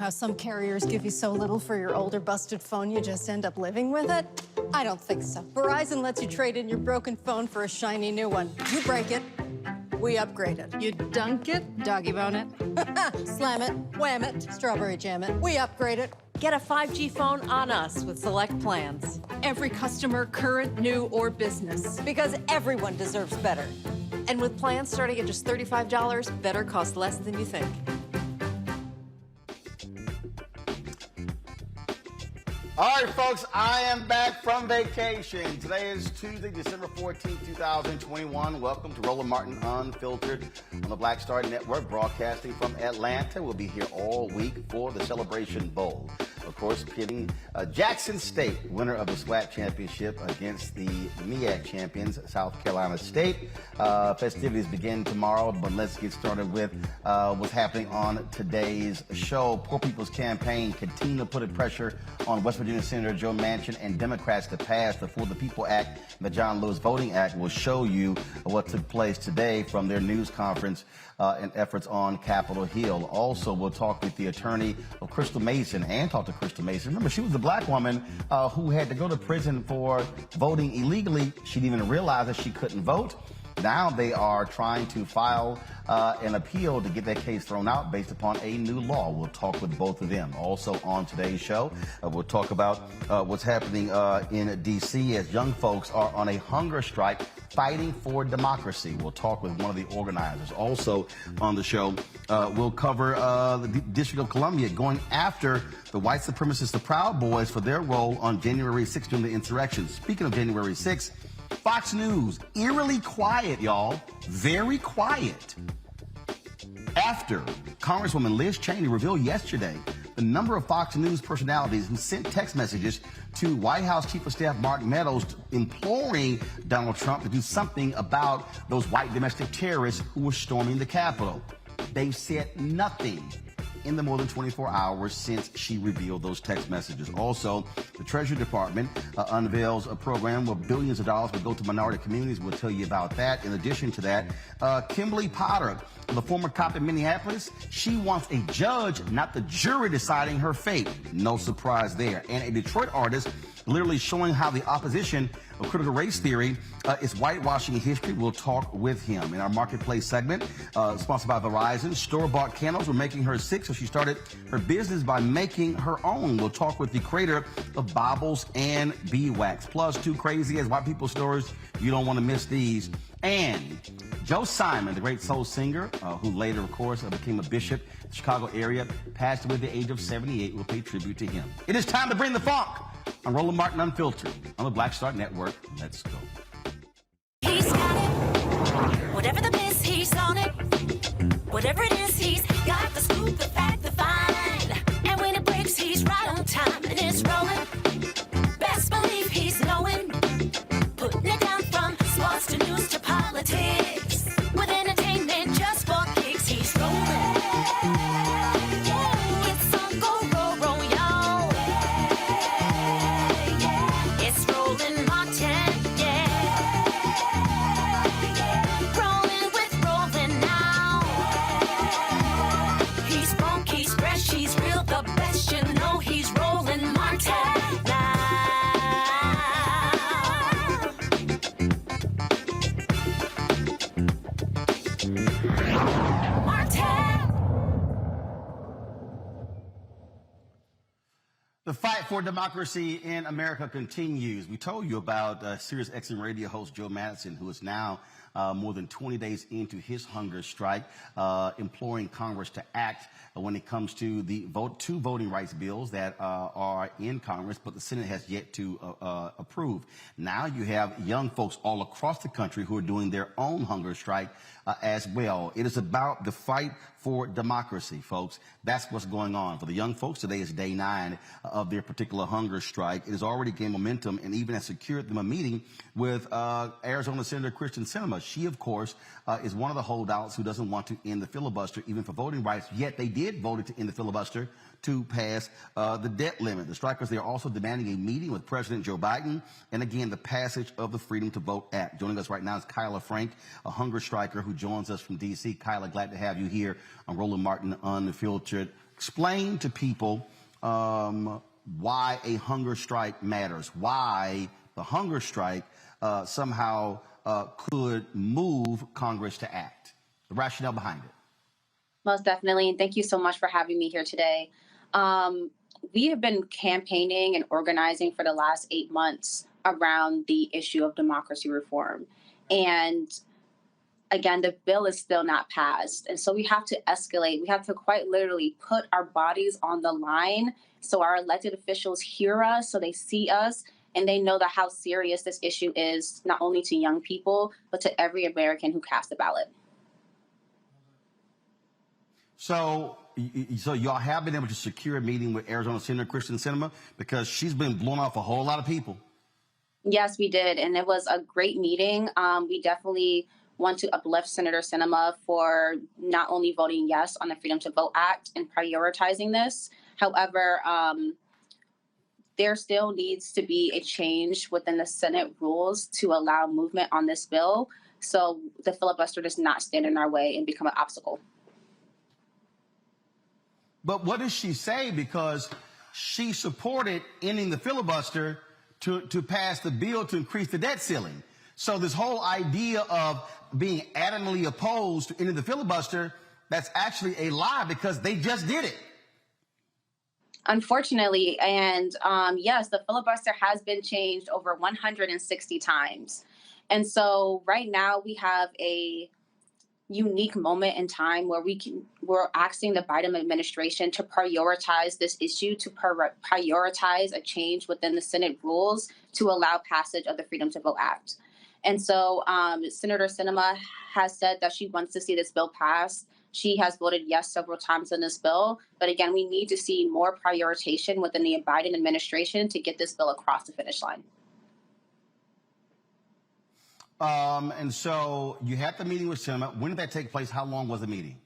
how some carriers give you so little for your older busted phone you just end up living with it? I don't think so. Verizon lets you trade in your broken phone for a shiny new one. You break it, we upgrade it. You dunk it, doggy bone it. Slam it, wham it, strawberry jam it. We upgrade it. Get a 5G phone on us with select plans. Every customer, current, new, or business. Because everyone deserves better. And with plans starting at just $35, better costs less than you think. All right, folks, I am back from vacation. Today is Tuesday, December 14th, 2021. Welcome to Roland Martin Unfiltered on the Black Star Network, broadcasting from Atlanta. We'll be here all week for the Celebration Bowl. Of course, pitting Jackson State, winner of the SWAC championship, against the MEAC champions, South Carolina State. Festivities begin tomorrow, but let's get started with what's happening on today's show. Poor People's Campaign continue to put pressure on West Virginia Senator Joe Manchin and Democrats to pass the For the People Act, the John Lewis Voting Act. Will show you what took place today from their news conference and efforts on Capitol Hill. Also, we'll talk with the attorney of Crystal Mason and talk to Crystal Mason. Remember, she was the black woman who had to go to prison for voting illegally. She didn't even realize that she couldn't vote. Now they are trying to file an appeal to get that case thrown out based upon a new law. We'll talk with both of them. Also on today's show, we'll talk about what's happening in D.C. as young folks are on a hunger strike fighting for democracy. We'll talk with one of the organizers. Also on the show, we'll cover the District of Columbia going after the white supremacists, the Proud Boys, for their role on January 6th during the insurrection. Speaking of January 6th, Fox News, eerily quiet, y'all. Very quiet. After Congresswoman Liz Cheney revealed yesterday the number of Fox News personalities who sent text messages to White House Chief of Staff Mark Meadows imploring Donald Trump to do something about those white domestic terrorists who were storming the Capitol. They've said nothing in the more than 24 hours since she revealed those text messages. Also, the Treasury Department unveils a program where billions of dollars will go to minority communities. We'll tell you about that. In addition to that, Kimberly Potter, the former cop in Minneapolis, she wants a judge, not the jury, deciding her fate. No surprise there. And a Detroit artist literally showing how the opposition of critical race theory is whitewashing history. We'll talk with him. In our marketplace segment, sponsored by Verizon, store-bought candles were making her sick, so she started her business by making her own. We'll talk with the creator of Baubles Beeswax. Plus, two crazy as white people stories. You don't want to miss these. And Joe Simon, the great soul singer, who later, of course, became a bishop in the Chicago area, passed away at the age of 78. We'll pay tribute to him. It is time to bring the funk. I'm Roland Martin Unfiltered on the Black Star Network. Let's go. He's got it. Whatever the miss, he's on it. Whatever it is, he's got the scoop, the fact, the find. And when it breaks, he's right on time and it's rolling. Best believe he's knowing. Putting it down from sports to news to politics. With entertainment just for kicks, he's rolling. It's on go, roll, roll, y'all. It's Roland Martin, yeah. Rolling with Roland now. He's funk, he's fresh, he's real, the best, you know he's Roland Martin now. The fight for democracy in America continues. We told you about Sirius XM radio host Joe Madison, who is now more than 20 days into his hunger strike, imploring Congress to act when it comes to the two voting rights bills that are in Congress, but the Senate has yet to approve. Now you have young folks all across the country who are doing their own hunger strike as well. It is about the fight for democracy, folks. That's what's going on. For the young folks, today is day 9 of their particular hunger strike. It has already gained momentum and even has secured them a meeting with Arizona Senator Kristen Sinema. She, of course, is one of the holdouts who doesn't want to end the filibuster, even for voting rights, yet they did vote to end the filibuster to pass the debt limit. The strikers, they are also demanding a meeting with President Joe Biden and, again, the passage of the Freedom to Vote Act. Joining us right now is Kyla Frank, a hunger striker who joins us from D.C. Kyla, glad to have you here on Roland Martin Unfiltered. explain to people why a hunger strike matters, why the hunger strike somehow could move Congress to act, the rationale behind it. Most definitely, and thank you so much for having me here today. We have been campaigning and organizing for the last 8 months around the issue of democracy reform. And again, the bill is still not passed. And so we have to escalate. We have to quite literally put our bodies on the line so our elected officials hear us, so they see us, and they know that how serious this issue is, not only to young people, but to every American who cast a ballot. So y'all have been able to secure a meeting with Arizona Senator Kristen Sinema, because she's been blowing off a whole lot of people. Yes, we did. And it was a great meeting. We definitely want to uplift Senator Sinema for not only voting yes on the Freedom to Vote Act and prioritizing this. However, there still needs to be a change within the Senate rules to allow movement on this bill, so the filibuster does not stand in our way and become an obstacle. But what does she say? Because she supported ending the filibuster to pass the bill to increase the debt ceiling. So this whole idea of being adamantly opposed to ending the filibuster, that's actually a lie, because they just did it. Unfortunately, and yes, the filibuster has been changed over 160 times. And so right now we have a unique moment in time where we're asking the Biden administration to prioritize this issue, to prioritize a change within the Senate rules to allow passage of the Freedom to Vote Act. And so Senator Sinema has said that she wants to see this bill passed. She has voted yes several times on this bill. But again, we need to see more prioritization within the Biden administration to get this bill across the finish line. And so you had the meeting with Sinema. When did that take place? How long was the meeting?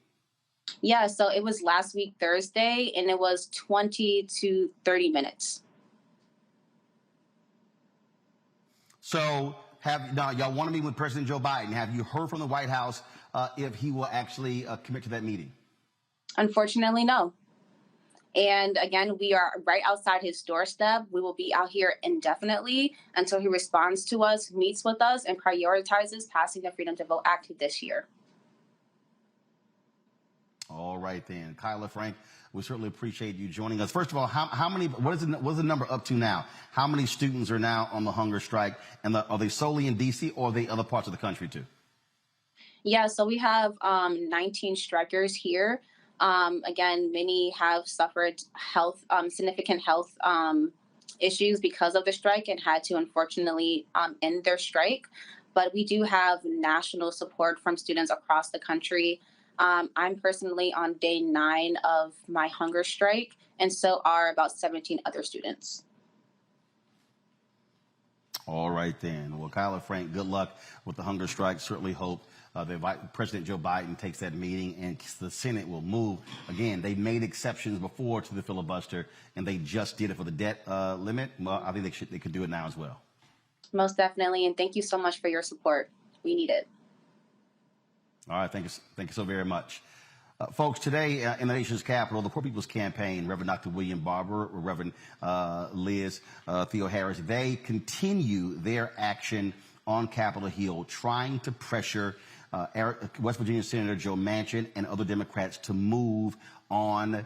Yeah, so it was last week, Thursday, and it was 20 to 30 minutes. So now y'all want to meet with President Joe Biden. Have you heard from the White House if he will actually commit to that meeting? Unfortunately, no. And again, we are right outside his doorstep. We will be out here indefinitely until he responds to us, meets with us, and prioritizes passing the Freedom to Vote Act this year. All right, then. Kyla Frank, we certainly appreciate you joining us. First of all, how many, what is the number up to now? How many students are now on the hunger strike? And are they solely in D.C. or are they other parts of the country too? Yeah, so we have 19 strikers here. Again, many have suffered significant health issues because of the strike and had to unfortunately end their strike. But we do have national support from students across the country. I'm personally on day 9 of my hunger strike, and so are about 17 other students. All right, then. Well, Kyla Frank, good luck with the hunger strike. Certainly hope that President Joe Biden takes that meeting and the Senate will move. Again, they made exceptions before to the filibuster, and they just did it for the debt limit. Well, I think they could do it now as well. Most definitely, and thank you so much for your support. We need it. All right, thank you so very much. Folks, today in the nation's capital, the Poor People's Campaign, Reverend Dr. William Barber, Reverend Liz Theo Harris, they continue their action on Capitol Hill, trying to pressure West Virginia Senator Joe Manchin and other Democrats to move on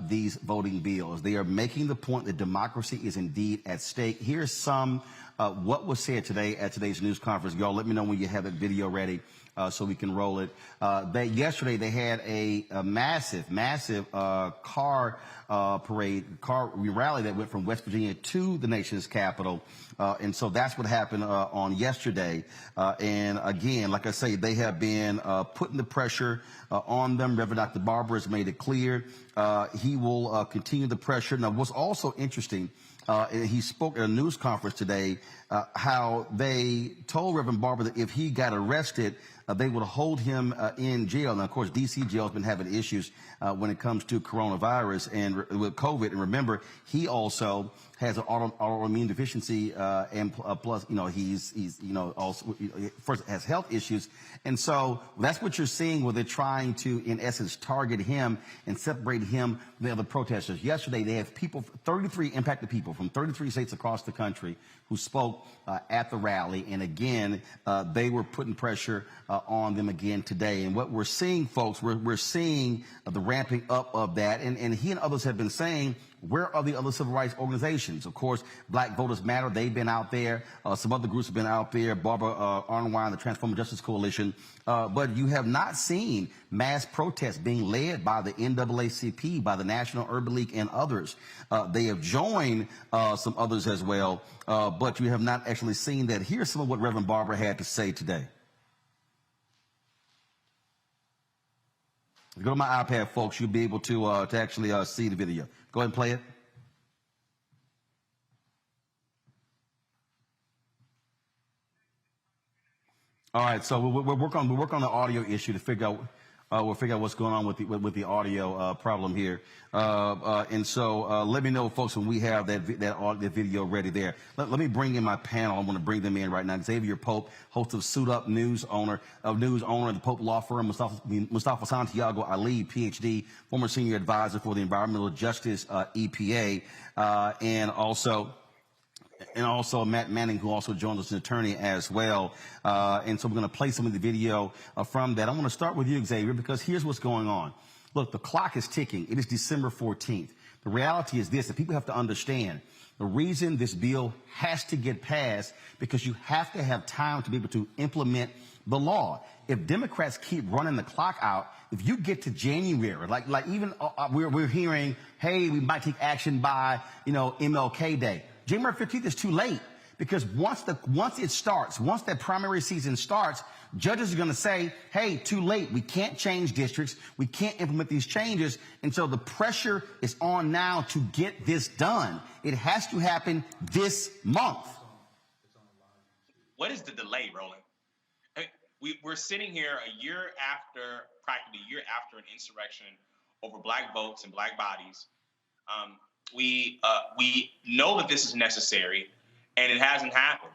these voting bills. They are making the point that democracy is indeed at stake. Here's some what was said today at today's news conference. Y'all let me know when you have that video ready so we can roll it. Yesterday they had a massive car rally that went from West Virginia to the nation's capital. And so that's what happened on yesterday. And again, like I say, they have been putting the pressure on them. Reverend Dr. Barber has made it clear he will continue the pressure. Now, what's also interesting, he spoke at a news conference today how they told Reverend Barber that if he got arrested, they would hold him in jail. Now, of course, D.C. jail has been having issues when it comes to coronavirus and with COVID. And remember, he also has an autoimmune deficiency, and plus, he's also first has health issues. And so that's what you're seeing, where they're trying to, in essence, target him and separate him from the other protesters. Yesterday, they have 33 impacted people from 33 states across the country who spoke at the rally. And again, they were putting pressure on them again today. And what we're seeing, folks, we're seeing the ramping up of that. And he and others have been saying, where are the other civil rights organizations? Of course, Black Voters Matter, they've been out there. Some other groups have been out there, Barbara Arnwine, the Transformative Justice Coalition. But you have not seen mass protests being led by the NAACP, by the National Urban League, and others. They have joined some others as well, but you have not actually seen that. Here's some of what Reverend Barbara had to say today. Go to my iPad, folks. You'll be able to actually see the video. Go ahead and play it. All right, so we'll work on the audio issue to figure out what's going on with the audio problem here. And so let me know, folks, when we have that video ready there. Let me bring in my panel. I want to bring them in right now. Xavier Pope, host of Suit Up News, owner of the Pope Law Firm. Mustafa Santiago Ali, PhD, former senior advisor for the Environmental Justice EPA, and also Matt Manning, who also joined us, an attorney as well. And so we're going to play some of the video from that. I want to start with you, Xavier, because here's what's going on. Look, the clock is ticking. It is December 14th. The reality is this, that people have to understand the reason this bill has to get passed, because you have to have time to be able to implement the law. If Democrats keep running the clock out, if you get to January, like even we're hearing, hey, we might take action by, MLK Day. January 15th is too late, because once that primary season starts, judges are going to say, hey, too late. We can't change districts. We can't implement these changes. And so the pressure is on now to get this done. It has to happen this month. What is the delay, Roland? We're sitting here practically a year after an insurrection over Black votes and Black bodies. We know that this is necessary, and it hasn't happened.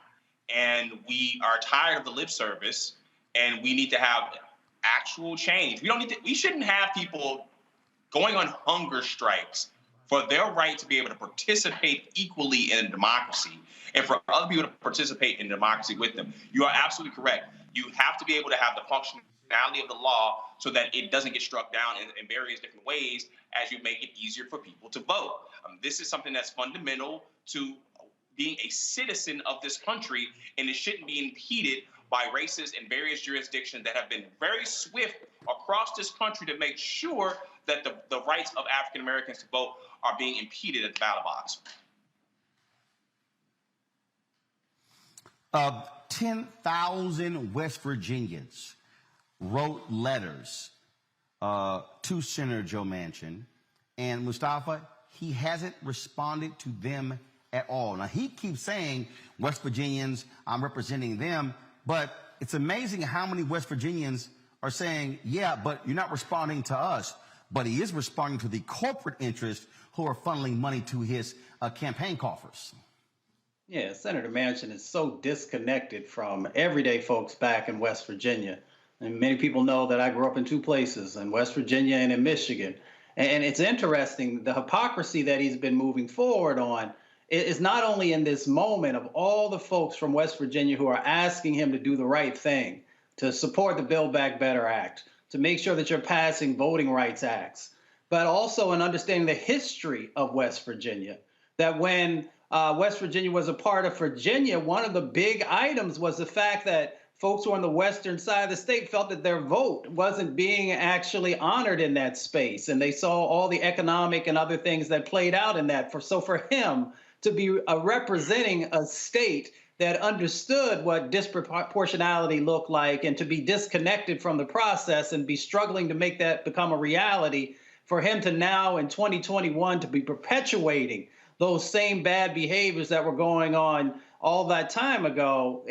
And we are tired of the lip service, and we need to have actual change. We shouldn't have people going on hunger strikes for their right to be able to participate equally in a democracy, and for other people to participate in democracy with them. You are absolutely correct. You have to be able to have the functionality of the law so that it doesn't get struck down in various different ways as you make it easier for people to vote. This is something that's fundamental to being a citizen of this country, and it shouldn't be impeded by racists in various jurisdictions that have been very swift across this country to make sure that the rights of African Americans to vote are being impeded at the ballot box. 10,000 West Virginians wrote letters to Senator Joe Manchin, and Mustafa, he hasn't responded to them at all. Now, he keeps saying, West Virginians, I'm representing them, but it's amazing how many West Virginians are saying, yeah, but you're not responding to us. But he is responding to the corporate interests who are funneling money to his campaign coffers. Yeah, Senator Manchin is so disconnected from everyday folks back in West Virginia. And many people know that I grew up in two places, in West Virginia and in Michigan. And it's interesting, the hypocrisy that he's been moving forward on is not only in this moment of all the folks from West Virginia who are asking him to do the right thing, to support the Build Back Better Act, to make sure that you're passing voting rights acts, but also in understanding the history of West Virginia, that when West Virginia was a part of Virginia, one of the big items was the fact that folks who are on the western side of the state felt that their vote wasn't being actually honored in that space. And they saw all the economic and other things that played out in that. So for him to be representing a state that understood what disproportionality looked like and to be disconnected from the process and be struggling to make that become a reality, for him to now in 2021 to be perpetuating those same bad behaviors that were going on all that time ago,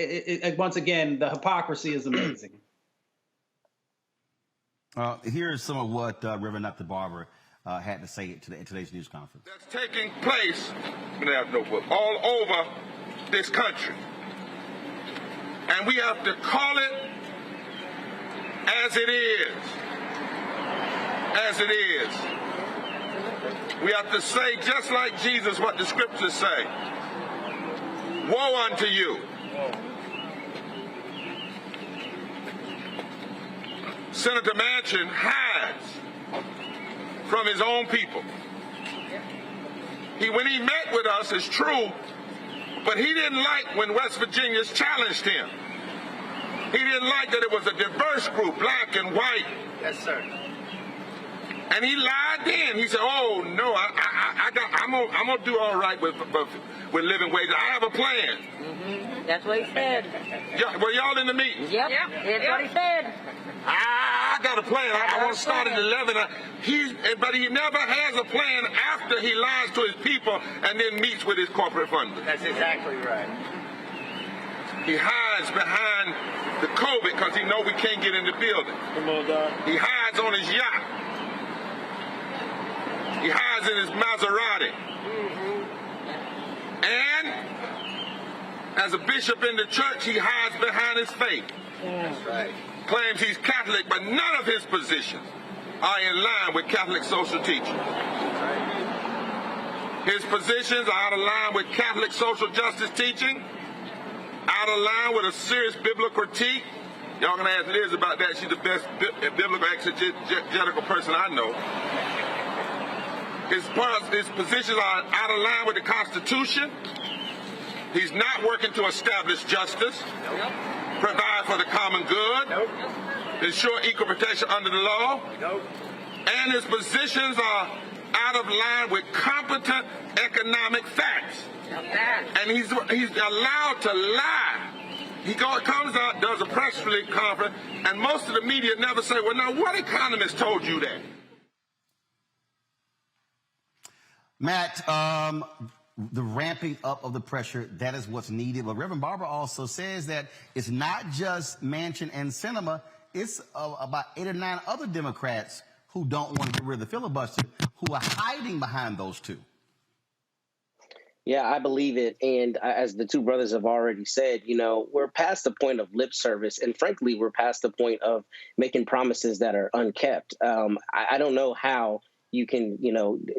once again, the hypocrisy is amazing. Here's some of what Reverend Dr. Barber had to say at today's news conference. That's taking place all over this country. And we have to call it as it is. As it is. We have to say, just like Jesus, what the scriptures say. Woe unto you. Senator Manchin hides from his own people. When he met with us, it's true, but he didn't like when West Virginians challenged him. He didn't like that it was a diverse group, black and white. Yes, sir. And he lied then. He said, "Oh no, I'm gonna do all right with living wages. I have a plan." Mm-hmm. That's what he said. Were y'all in the meeting? Yep. That's what he said. I got a plan. I want to start at 11. But he never has a plan after he lies to his people and then meets with his corporate funders. That's exactly right. He hides behind the COVID because he knows we can't get in the building. Come on, Doc. He hides on his yacht. He hides in his Maserati. Mm-hmm. And as a bishop in the church, he hides behind his faith. That's right. Claims he's Catholic, but none of his positions are in line with Catholic social teaching. His positions are out of line with Catholic social justice teaching, out of line with a serious biblical critique. Y'all gonna ask Liz about that. She's the best biblical exegetical person I know. His positions are out of line with the Constitution. He's not working to establish justice, provide for the common good, ensure equal protection under the law, and his positions are out of line with competent economic facts. And he's allowed to lie. He comes out, does a press release conference, and most of the media never say, "Well, now what economist told you that?" Matt, the ramping up of the pressure, that is what's needed. But Reverend Barber also says that it's not just Manchin and Sinema. It's about 8 or 9 other Democrats who don't want to get rid of the filibuster, who are hiding behind those two. Yeah, I believe it. And as the two brothers have already said, we're past the point of lip service. And frankly, we're past the point of making promises that are unkept. I don't know how you can,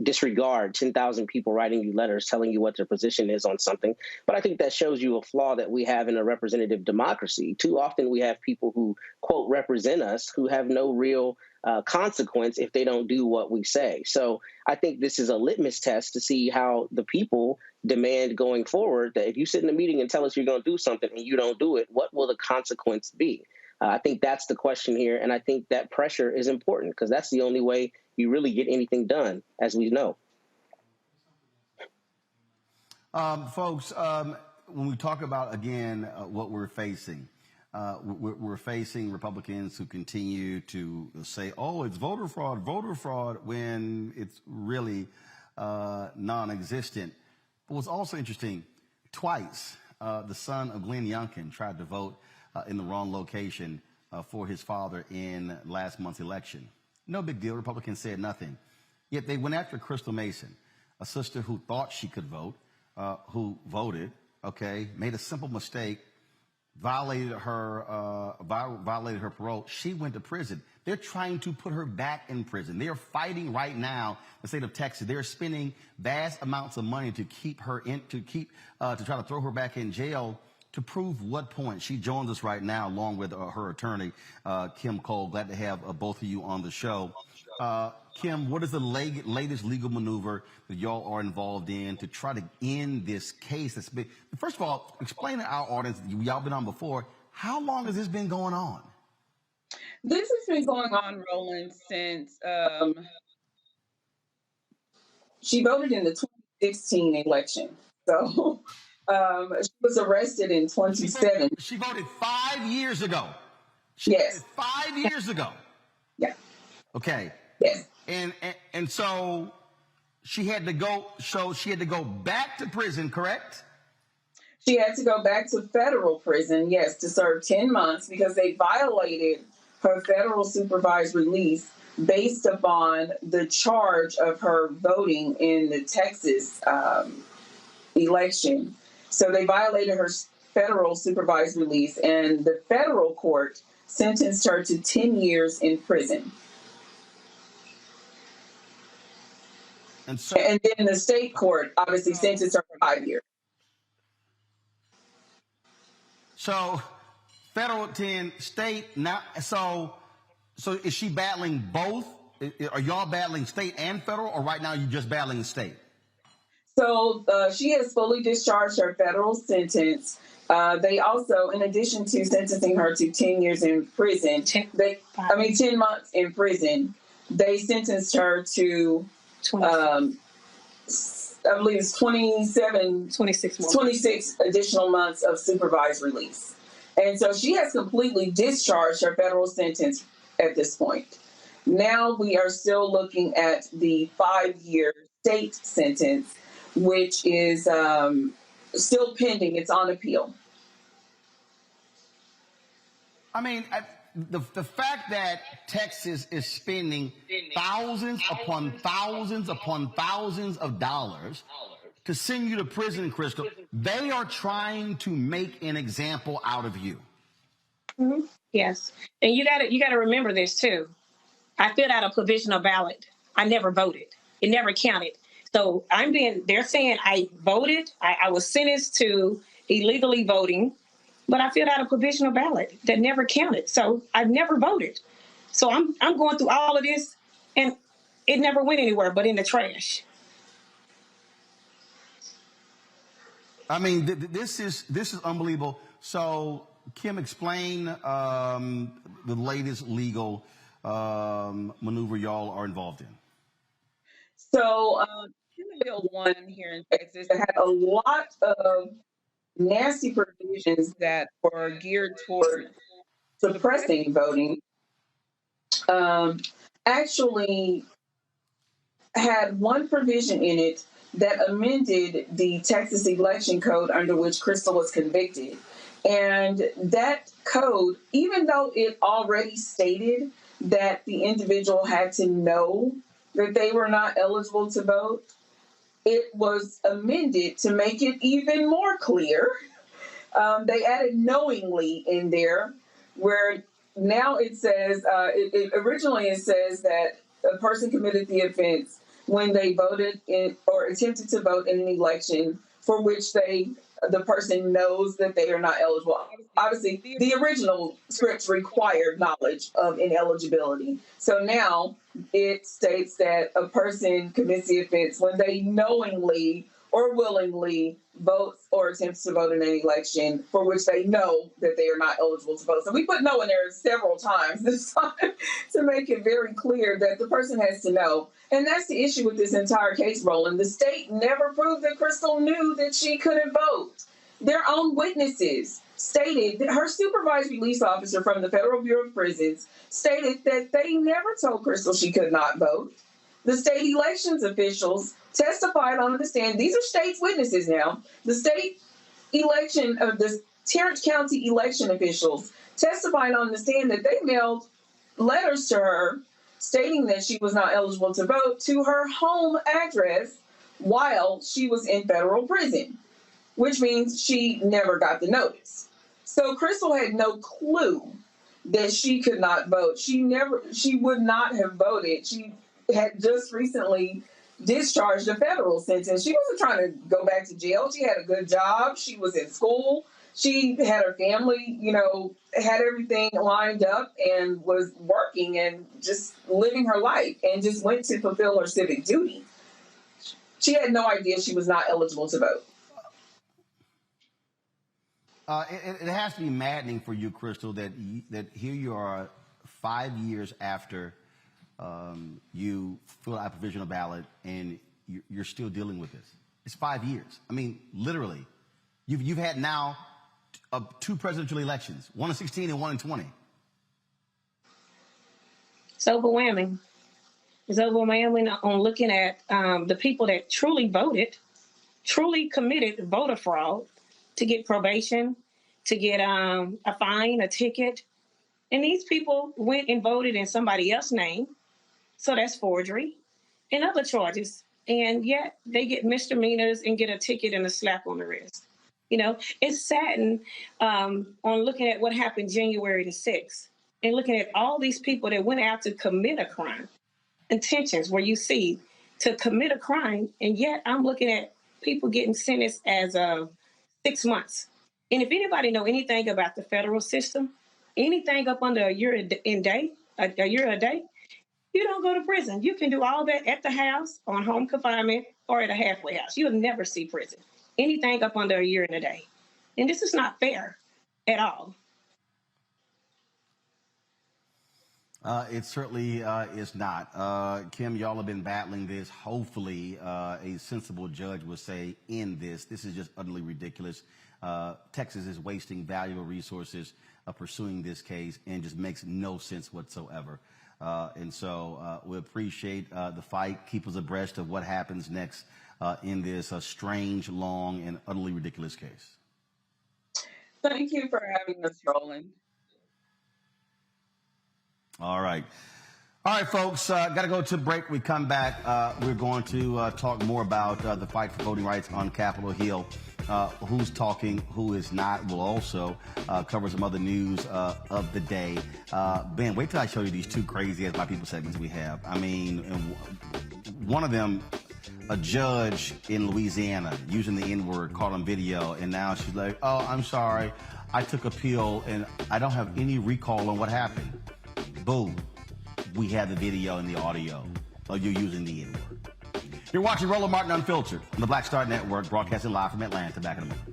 disregard 10,000 people writing you letters telling you what their position is on something. But I think that shows you a flaw that we have in a representative democracy. Too often we have people who, quote, represent us who have no real consequence if they don't do what we say. So I think this is a litmus test to see how the people demand going forward that if you sit in a meeting and tell us you're going to do something and you don't do it, what will the consequence be? I think that's the question here. And I think that pressure is important because that's the only way you really get anything done, as we know. Folks, when we talk about, again, what we're facing, we're facing Republicans who continue to say, "Oh, it's voter fraud," when it's really non-existent. But what's also interesting, twice the son of Glenn Youngkin tried to vote in the wrong location for his father in last month's election. No big deal. Republicans said nothing. Yet they went after Crystal Mason, a sister who thought she could vote, who voted, made a simple mistake, violated her parole. She went to prison. They're trying to put her back in prison. They are fighting right now, the state of Texas. They're spending vast amounts of money to keep her to try to throw her back in jail. To prove what point. She joins us right now along with her attorney, Kim Cole. Glad to have both of you on the show. Kim, what is the latest legal maneuver that y'all are involved in to try to end this case? That's big. First of all, explain to our audience, y'all been on before, how long has this been going on? This has been going on, Roland, since she voted in the 2016 election. So she was arrested in 2007. She voted 5 years ago. Yes. 5 years ago. Yeah. Okay. Yes. And so she had to go. So she had to go back to prison, correct? She had to go back to federal prison, yes, to serve 10 months because they violated her federal supervised release based upon the charge of her voting in the Texas election. So they violated her federal supervised release, and the federal court sentenced her to 10 years in prison. And then the state court obviously sentenced her to 5 years. So federal 10, state now. So is she battling both? Are y'all battling state and federal, or right now you're just battling the state? So she has fully discharged her federal sentence. They also, in addition to sentencing her to 10 years in prison, 10 months in prison, they sentenced her to, I believe it's 26 additional months of supervised release. And so she has completely discharged her federal sentence at this point. Now we are still looking at the 5-year state sentence, which is still pending. It's on appeal. I mean, the fact that Texas is spending thousands upon thousands upon thousands of dollars to send you to prison, Crystal, they are trying to make an example out of you. Mm-hmm. Yes. And you gotta remember this too. I filled out a provisional ballot. I never voted. It never counted. So they're saying I voted. I was sentenced to illegally voting, but I filled out a provisional ballot that never counted. So I've never voted. So I'm going through all of this, and it never went anywhere but in the trash. I mean, this is unbelievable. So, Kim, explain the latest legal maneuver y'all are involved in. So, Bill 1 here in Texas had a lot of nasty provisions that were geared toward suppressing voting. Actually had one provision in it that amended the Texas election code under which Crystal was convicted. And that code, even though it already stated that the individual had to know that they were not eligible to vote, it was amended to make it even more clear. They added knowingly in there, where now it says, originally it says that a person committed the offense when they voted in or attempted to vote in an election for which the person knows that they are not eligible. Obviously, the original scripts required knowledge of ineligibility. So now it states that a person commits the offense when they knowingly or willingly votes or attempts to vote in an election for which they know that they are not eligible to vote. So we put no in there several times this time to make it very clear that the person has to know. And that's the issue with this entire case, Roland. The state never proved that Crystal knew that she couldn't vote. Their own witnesses stated that her supervised release officer from the Federal Bureau of Prisons stated that they never told Crystal she could not vote. The state elections officials testified on the stand. These are state's witnesses now. The state election of the Tarrant County election officials testified on the stand that they mailed letters to her stating that she was not eligible to vote to her home address while she was in federal prison, which means she never got the notice. So Crystal had no clue that she could not vote. She would not have voted. She had just recently discharged a federal sentence. She wasn't trying to go back to jail. She had a good job. She was in school. She had her family, had everything lined up and was working and just living her life and just went to fulfill her civic duty. She had no idea she was not eligible to vote. It has to be maddening for you, Crystal, that here you are 5 years after you fill out a provisional ballot and you're still dealing with this. It's 5 years. I mean, literally. You've had now 2 presidential elections, one in 2016 and one in 2020. It's overwhelming. It's overwhelming on looking at the people that truly voted, truly committed voter fraud to get probation, to get a fine, a ticket, And these people went and voted in somebody else's name. So that's forgery and other charges. And yet they get misdemeanors and get a ticket and a slap on the wrist. You know, it's saddened on looking at what happened January the 6th and looking at all these people that went out to commit a crime. Intentions where you see to commit a crime, and yet I'm looking at people getting sentenced as 6 months. And if anybody know anything about the federal system, anything up under a year a day, you don't go to prison. You can do all that at the house, on home confinement, or at a halfway house. You'll never see prison. Anything up under a year and a day. And this is not fair at all. It certainly is not. Kim, y'all have been battling this. Hopefully, a sensible judge will say, end this. This is just utterly ridiculous. Texas is wasting valuable resources pursuing this case and just makes no sense whatsoever. And so we appreciate the fight. Keep us abreast of what happens next in this strange, long, and utterly ridiculous case. Thank you for having us, Roland. All right. All right, folks, got to go to break. We come back. We're going to talk more about the fight for voting rights on Capitol Hill. Who's talking, who is not. We'll also cover some other news of the day. Ben, wait till I show you these two crazy as my people segments we have. I mean, one of them, a judge in Louisiana using the N-word, caught on video, and now she's like, oh, I'm sorry, I took a pill and I don't have any recall on what happened. Boom. We have the video and the audio of you using the N-word. You're watching Roland Martin Unfiltered on the Black Star Network, broadcasting live from Atlanta. Back in a moment.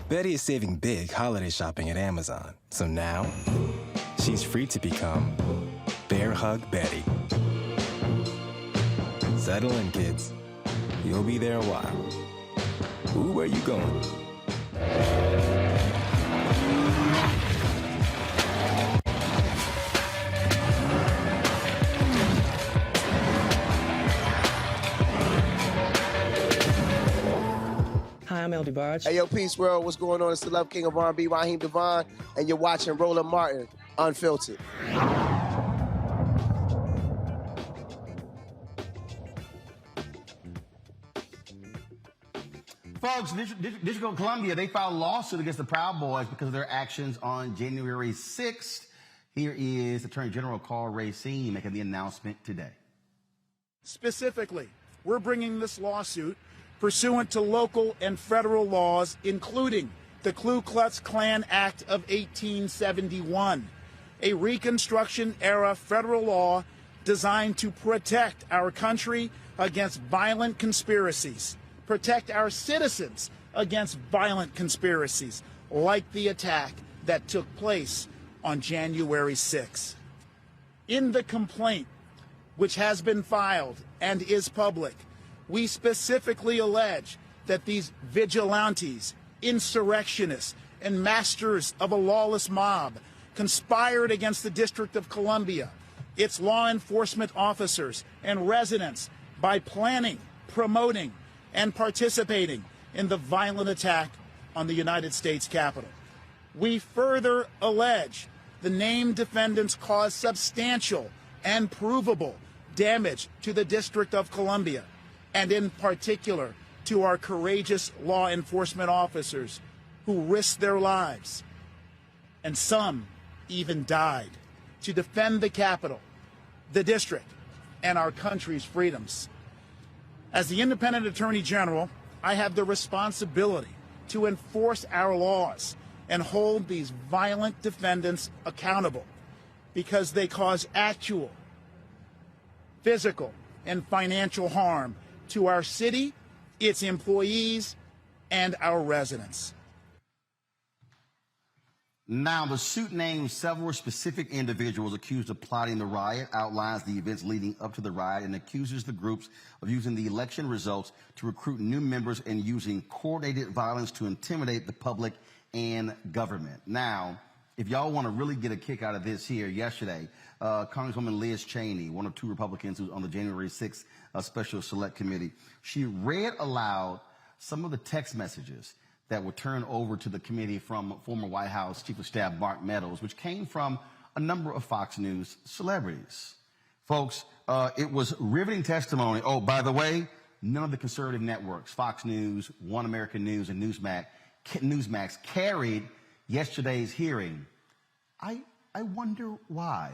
Betty is saving big holiday shopping at Amazon. So now, she's free to become Bear Hug Betty. Settle in, kids. You'll be there a while. Ooh, where you going? Hi, I'm LD Barge. Hey, yo, Peace World, what's going on? It's the Love King of R&B, Raheem Devon, and you're watching Roland Martin Unfiltered. Folks, District of Columbia, they filed a lawsuit against the Proud Boys because of their actions on January 6th. Here is Attorney General Carl Racine making the announcement today. Specifically, we're bringing this lawsuit pursuant to local and federal laws, including the Ku Klux Klan Act of 1871, a Reconstruction-era federal law designed to protect our country against violent conspiracies, protect our citizens against violent conspiracies, like the attack that took place on January 6th. In the complaint, which has been filed and is public, we specifically allege that these vigilantes, insurrectionists, and masters of a lawless mob conspired against the District of Columbia, its law enforcement officers and residents by planning, promoting, and participating in the violent attack on the United States Capitol. We further allege the named defendants caused substantial and provable damage to the District of Columbia, and in particular, to our courageous law enforcement officers who risked their lives, and some even died, to defend the Capitol, the district, and our country's freedoms. As the independent Attorney General, I have the responsibility to enforce our laws and hold these violent defendants accountable because they cause actual physical and financial harm to our city, its employees, and our residents. Now, the suit names several specific individuals accused of plotting the riot, outlines the events leading up to the riot, and accuses the groups of using the election results to recruit new members and using coordinated violence to intimidate the public and government. Now, if y'all want to really get a kick out of this here, yesterday, Congresswoman Liz Cheney, one of two Republicans who's on the January 6th Special Select Committee, she read aloud some of the text messages that were turned over to the committee from former White House Chief of Staff Mark Meadows, which came from a number of Fox News celebrities. Folks, it was riveting testimony. Oh, by the way, none of the conservative networks, Fox News, One American News, and Newsmax carried yesterday's hearing. I wonder why.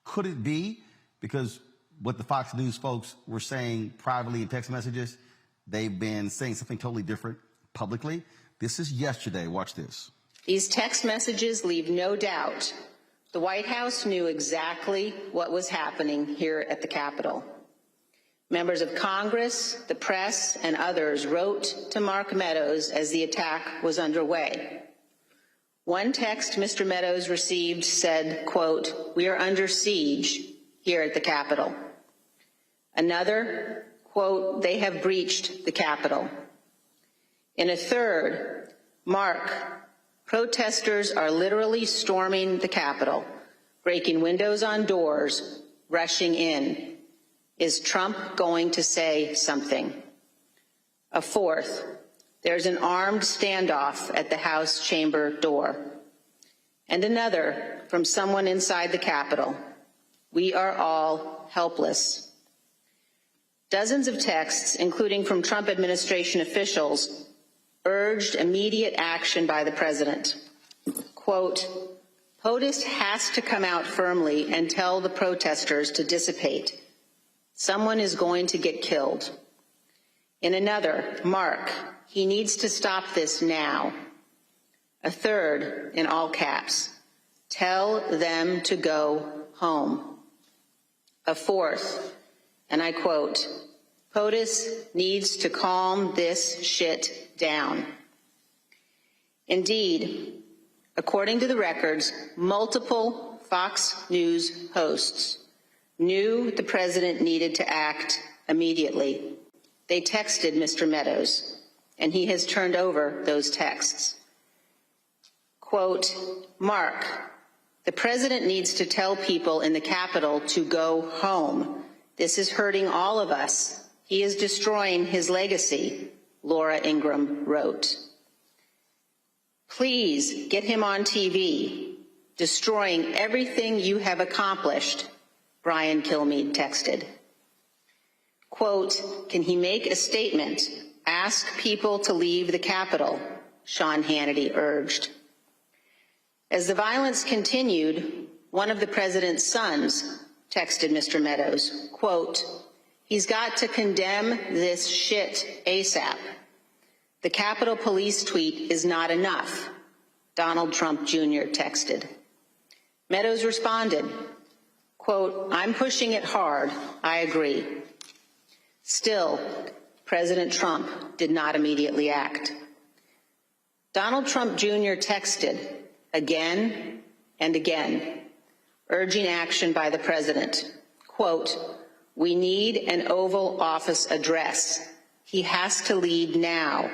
Could it be because what the Fox News folks were saying privately in text messages, they've been saying something totally different publicly? This is yesterday. Watch this. These text messages leave no doubt the White House knew exactly what was happening here at the Capitol. Members of Congress, the press, and others wrote to Mark Meadows as the attack was underway. One text Mr. Meadows received said, quote, "We are under siege here at the Capitol." Another, quote, "They have breached the Capitol." In a third, Mark, "Protesters are literally storming the Capitol, breaking windows on doors, rushing in. Is Trump going to say something?" A fourth, "There's an armed standoff at the House chamber door." And another from someone inside the Capitol, "We are all helpless." Dozens of texts, including from Trump administration officials, urged immediate action by the president. Quote, "POTUS has to come out firmly and tell the protesters to dissipate. Someone is going to get killed." In another, Mark, "He needs to stop this now." A third, in all caps, "Tell them to go home." A fourth, and I quote, "POTUS needs to calm this shit down." Indeed, according to the records, multiple Fox News hosts knew the president needed to act immediately. They texted Mr. Meadows, and he has turned over those texts. Quote, "Mark, the president needs to tell people in the Capitol to go home. This is hurting all of us. He is destroying his legacy," Laura Ingraham wrote. "Please get him on TV. Destroying everything you have accomplished," Brian Kilmeade texted. Quote, "Can he make a statement? Ask people to leave the Capitol," Sean Hannity urged. As the violence continued, one of the president's sons texted Mr. Meadows, quote, "He's got to condemn this shit ASAP. The Capitol Police tweet is not enough," Donald Trump Jr. texted. Meadows responded, quote, "I'm pushing it hard. I agree." Still, President Trump did not immediately act. Donald Trump Jr. texted again and again, urging action by the president. Quote, "We need an Oval Office address. He has to lead now.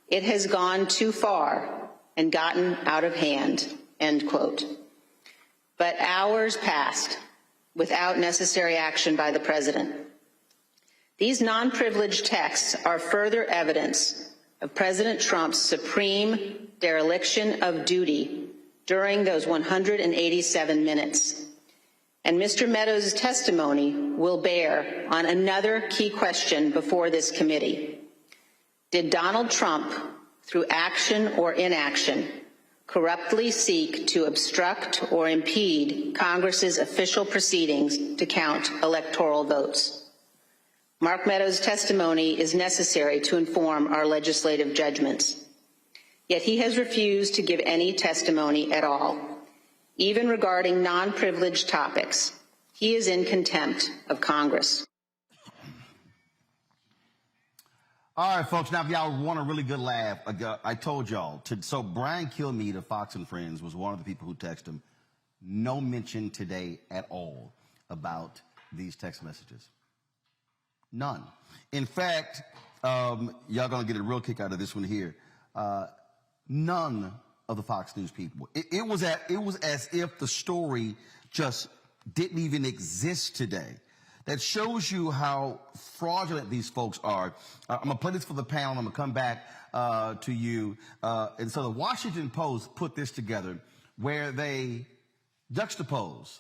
It has gone too far and gotten out of hand," end quote. But hours passed without necessary action by the president. These non-privileged texts are further evidence of President Trump's supreme dereliction of duty during those 187 minutes. And Mr. Meadows' testimony will bear on another key question before this committee. Did Donald Trump, through action or inaction, corruptly seek to obstruct or impede Congress's official proceedings to count electoral votes? Mark Meadows' testimony is necessary to inform our legislative judgments. Yet he has refused to give any testimony at all, even regarding non-privileged topics. He is in contempt of Congress. All right, folks. Now, if y'all want a really good laugh, I told y'all. So Brian Kilmeade of Fox and Friends was one of the people who texted him. No mention today at all about these text messages. None. In fact, y'all gonna get a real kick out of this one here. None of the Fox News people. It was as if the story just didn't even exist today. That shows you how fraudulent these folks are. I'm going to play this for the panel. I'm going to come back to you. And so the Washington Post put this together where they juxtapose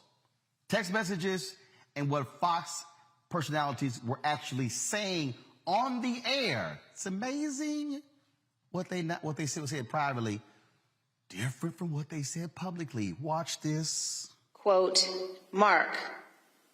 text messages and what Fox personalities were actually saying on the air. It's amazing what they said privately, different from what they said publicly. Watch this. Quote, Mark,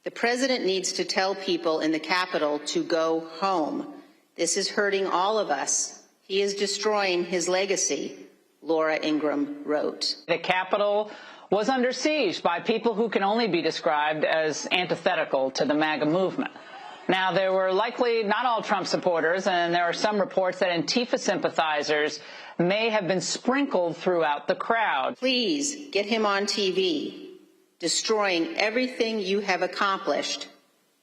the president needs to tell people in the Capitol to go home. This is hurting all of us. He is destroying his legacy, Laura Ingraham wrote. The Capitol was under siege by people who can only be described as antithetical to the MAGA movement. Now, there were likely not all Trump supporters, and there are some reports that Antifa sympathizers may have been sprinkled throughout the crowd. Please get him on TV. Destroying everything you have accomplished,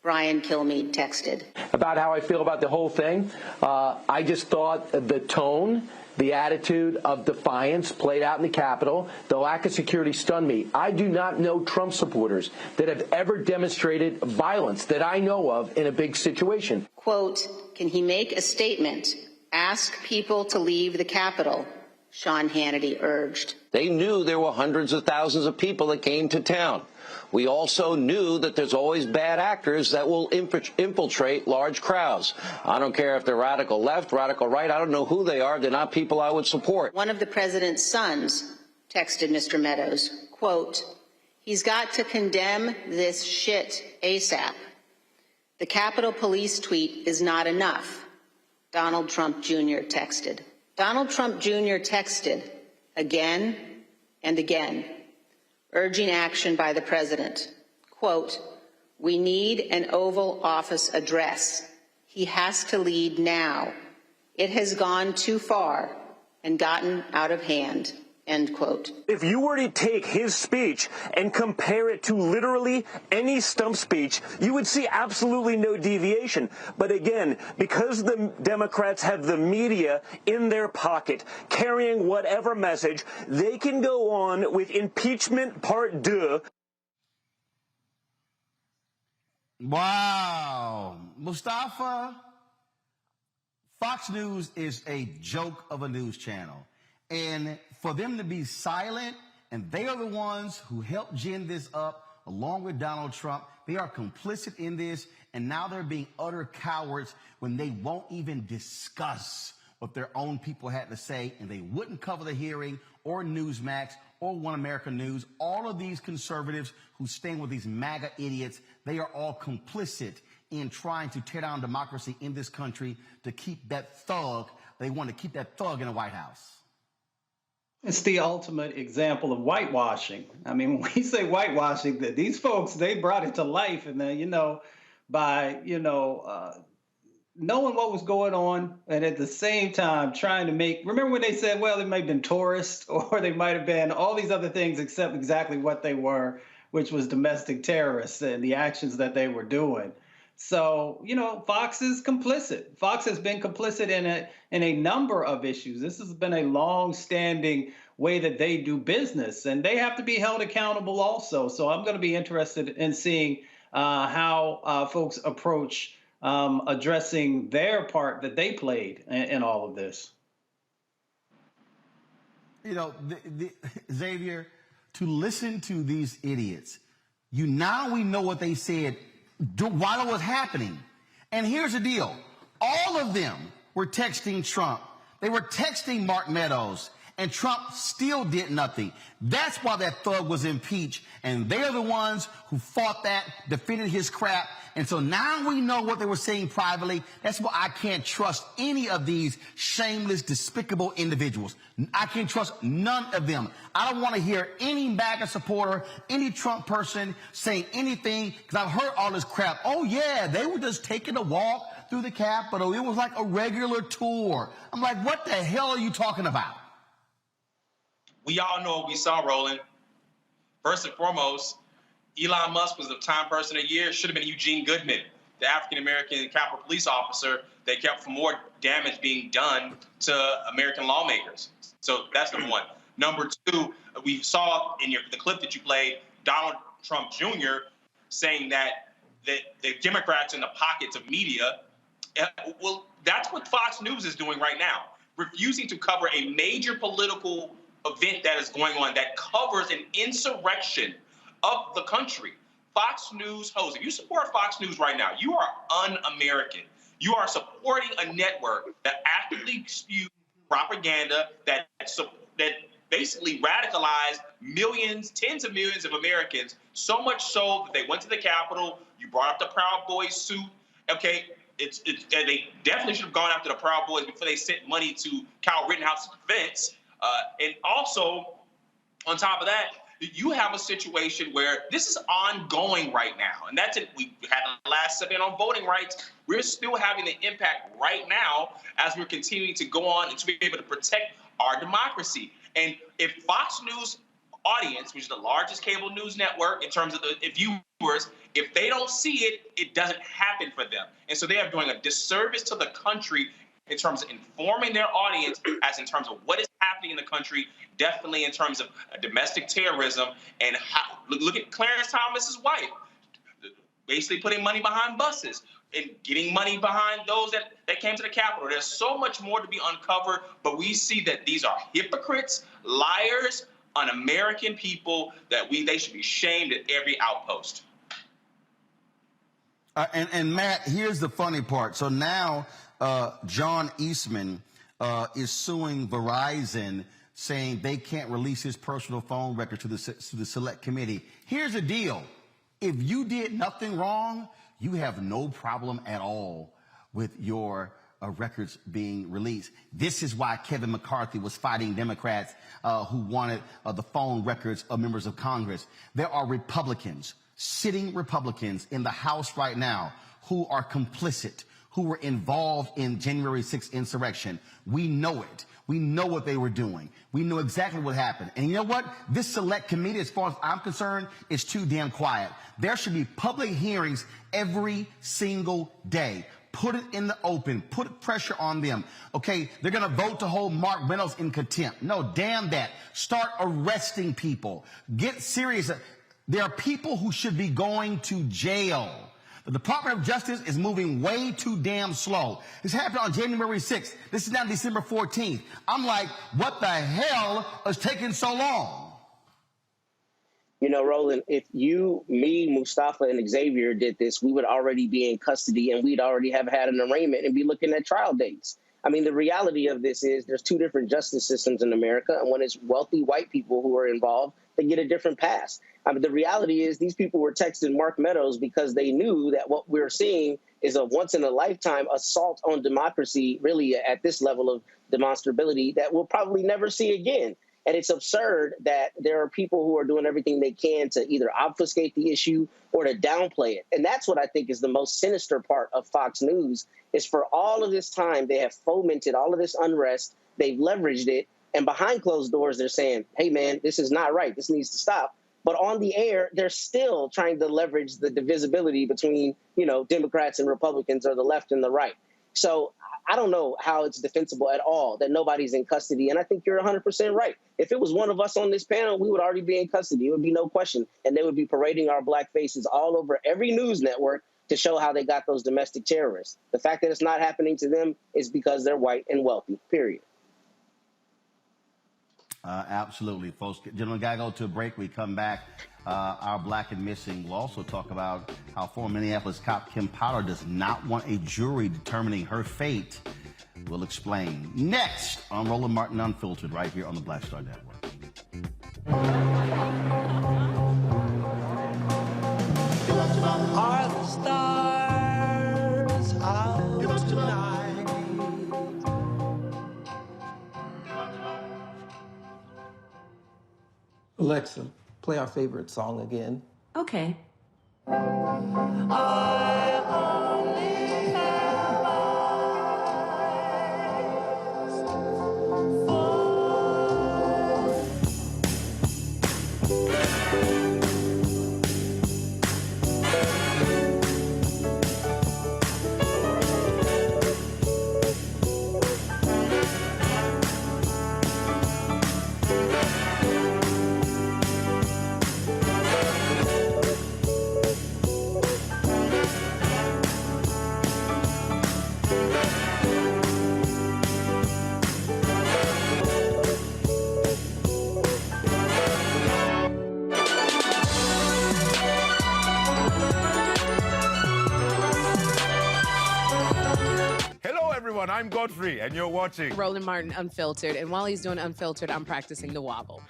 Brian Kilmeade texted. About how I feel about the whole thing, I just thought the tone, the attitude of defiance played out in the Capitol. The lack of security stunned me. I do not know Trump supporters that have ever demonstrated violence that I know of in a big situation. Quote, can he make a statement? Ask people to leave the Capitol, Sean Hannity urged. They knew there were hundreds of thousands of people that came to town. We also knew that there's always bad actors that will infiltrate large crowds. I don't care if they're radical left, radical right. I don't know who they are. They're not people I would support. One of the president's sons texted Mr. Meadows, quote, he's got to condemn this shit ASAP. The Capitol Police tweet is not enough, Donald Trump Jr. texted. Donald Trump Jr. texted again and again, urging action by the president. Quote, we need an Oval Office address. He has to lead now. It has gone too far and gotten out of hand. End quote. If you were to take his speech and compare it to literally any stump speech, you would see absolutely no deviation. But again, because the Democrats have the media in their pocket, carrying whatever message, they can go on with impeachment part 2. Wow. Mustafa, Fox News is a joke of a news channel. And for them to be silent, and they are the ones who helped gin this up, along with Donald Trump, they are complicit in this, and now they're being utter cowards when they won't even discuss what their own people had to say, and they wouldn't cover the hearing or Newsmax or One America News. All of these conservatives who stand with these MAGA idiots, they are all complicit in trying to tear down democracy in this country to keep that thug. They want to keep that thug in the White House. It's the ultimate example of whitewashing. I mean, when we say whitewashing, that these folks, they brought it to life, and then, by, knowing what was going on, and at the same time trying to remember when they said, well, they might have been tourists, or they might have been all these other things except exactly what they were, which was domestic terrorists and the actions that they were doing. So, Fox is complicit. Fox has been complicit in a number of issues. This has been a long-standing way that they do business, and they have to be held accountable also. So I'm going to be interested in seeing how folks approach addressing their part that they played in all of this. Xavier, to listen to these idiots, now we know what they said while it was happening. And here's the deal. All of them were texting Trump. They were texting Mark Meadows. And Trump still did nothing. That's why that thug was impeached. And they're the ones who fought that, defended his crap. And so now we know what they were saying privately. That's why I can't trust any of these shameless, despicable individuals. I can't trust none of them. I don't want to hear any MAGA supporter, any Trump person saying anything, because I've heard all this crap. Oh, yeah, they were just taking a walk through the Capitol. It was like a regular tour. I'm like, what the hell are you talking about? We all know what we saw, Roland. First and foremost, Elon Musk was the Time Person of the Year. Should have been Eugene Goodman, the African-American Capitol Police officer that kept from more damage being done to American lawmakers. So that's number one. Number two, we saw in the clip that you played, Donald Trump Jr. saying that the Democrats in the pockets of media, well, that's what Fox News is doing right now, refusing to cover a major political event that is going on that covers an insurrection of the country. Fox News hosts, if you support Fox News right now, you are un-American. You are supporting a network that actively spews propaganda that basically radicalized millions, tens of millions of Americans, so much so that they went to the Capitol. You brought up the Proud Boys suit. Okay, and they definitely should have gone after the Proud Boys before they sent money to Kyle Rittenhouse's defense. And also, on top of that, you have a situation where this is ongoing right now. And that's it. We had the last segment on voting rights. We're still having the impact right now as we're continuing to go on and to be able to protect our democracy. And if Fox News audience, which is the largest cable news network in terms of the viewers, if they don't see it, it doesn't happen for them. And so they are doing a disservice to the country in terms of informing their audience as in terms of what is happening in the country, definitely in terms of domestic terrorism. And how, look at Clarence Thomas's wife, basically putting money behind buses and getting money behind those that came to the Capitol. There's so much more to be uncovered, but we see that these are hypocrites, liars, un-American people that they should be shamed at every outpost. And Matt, here's the funny part. So now John Eastman is suing Verizon, saying they can't release his personal phone record to the select committee. Here's the deal. If you did nothing wrong, you have no problem at all with your records being released. This is why Kevin McCarthy was fighting Democrats who wanted the phone records of members of Congress. There are Republicans, sitting Republicans in the House right now who are complicit, who were involved in January 6th insurrection. We know it. We know what they were doing. We know exactly what happened. And you know what? This select committee, as far as I'm concerned, is too damn quiet. There should be public hearings every single day. Put it in the open. Put pressure on them. Okay, they're going to vote to hold Mark Meadows in contempt. No, damn that. Start arresting people. Get serious. There are people who should be going to jail. The Department of Justice is moving way too damn slow. This happened on January 6th. This is now December 14th. I'm like, what the hell is taking so long? You know, Roland, if you, me, Mustafa, and Xavier did this, we would already be in custody and we'd already have had an arraignment and be looking at trial dates. I mean, the reality of this is there's two different justice systems in America, and when it's wealthy white people who are involved, they get a different pass. I mean, the reality is these people were texting Mark Meadows because they knew that what we're seeing is a once-in-a-lifetime assault on democracy, really at this level of demonstrability that we'll probably never see again. And it's absurd that there are people who are doing everything they can to either obfuscate the issue or to downplay it. And that's what I think is the most sinister part of Fox News, is for all of this time, they have fomented all of this unrest. They've leveraged it. And behind closed doors, they're saying, hey, man, this is not right. This needs to stop. But on the air, they're still trying to leverage the divisibility between, you know, Democrats and Republicans, or the left and the right. So I don't know how it's defensible at all that nobody's in custody. And I think you're 100% right. If it was one of us on this panel, we would already be in custody. It would be no question. And they would be parading our black faces all over every news network to show how they got those domestic terrorists. The fact that it's not happening to them is because they're white and wealthy, period. Absolutely, folks. Gentlemen, got to go to a break. We come back. Our Black and Missing. We'll also talk about how former Minneapolis cop Kim Potter does not want a jury determining her fate We'll explain. Next on Roland Martin Unfiltered, right here on the Black Star Network. Are the stars out tonight? Alexa, play our favorite song again. Okay. I'm Godfrey, and you're watching Roland Martin Unfiltered, and while he's doing Unfiltered, I'm practicing the wobble.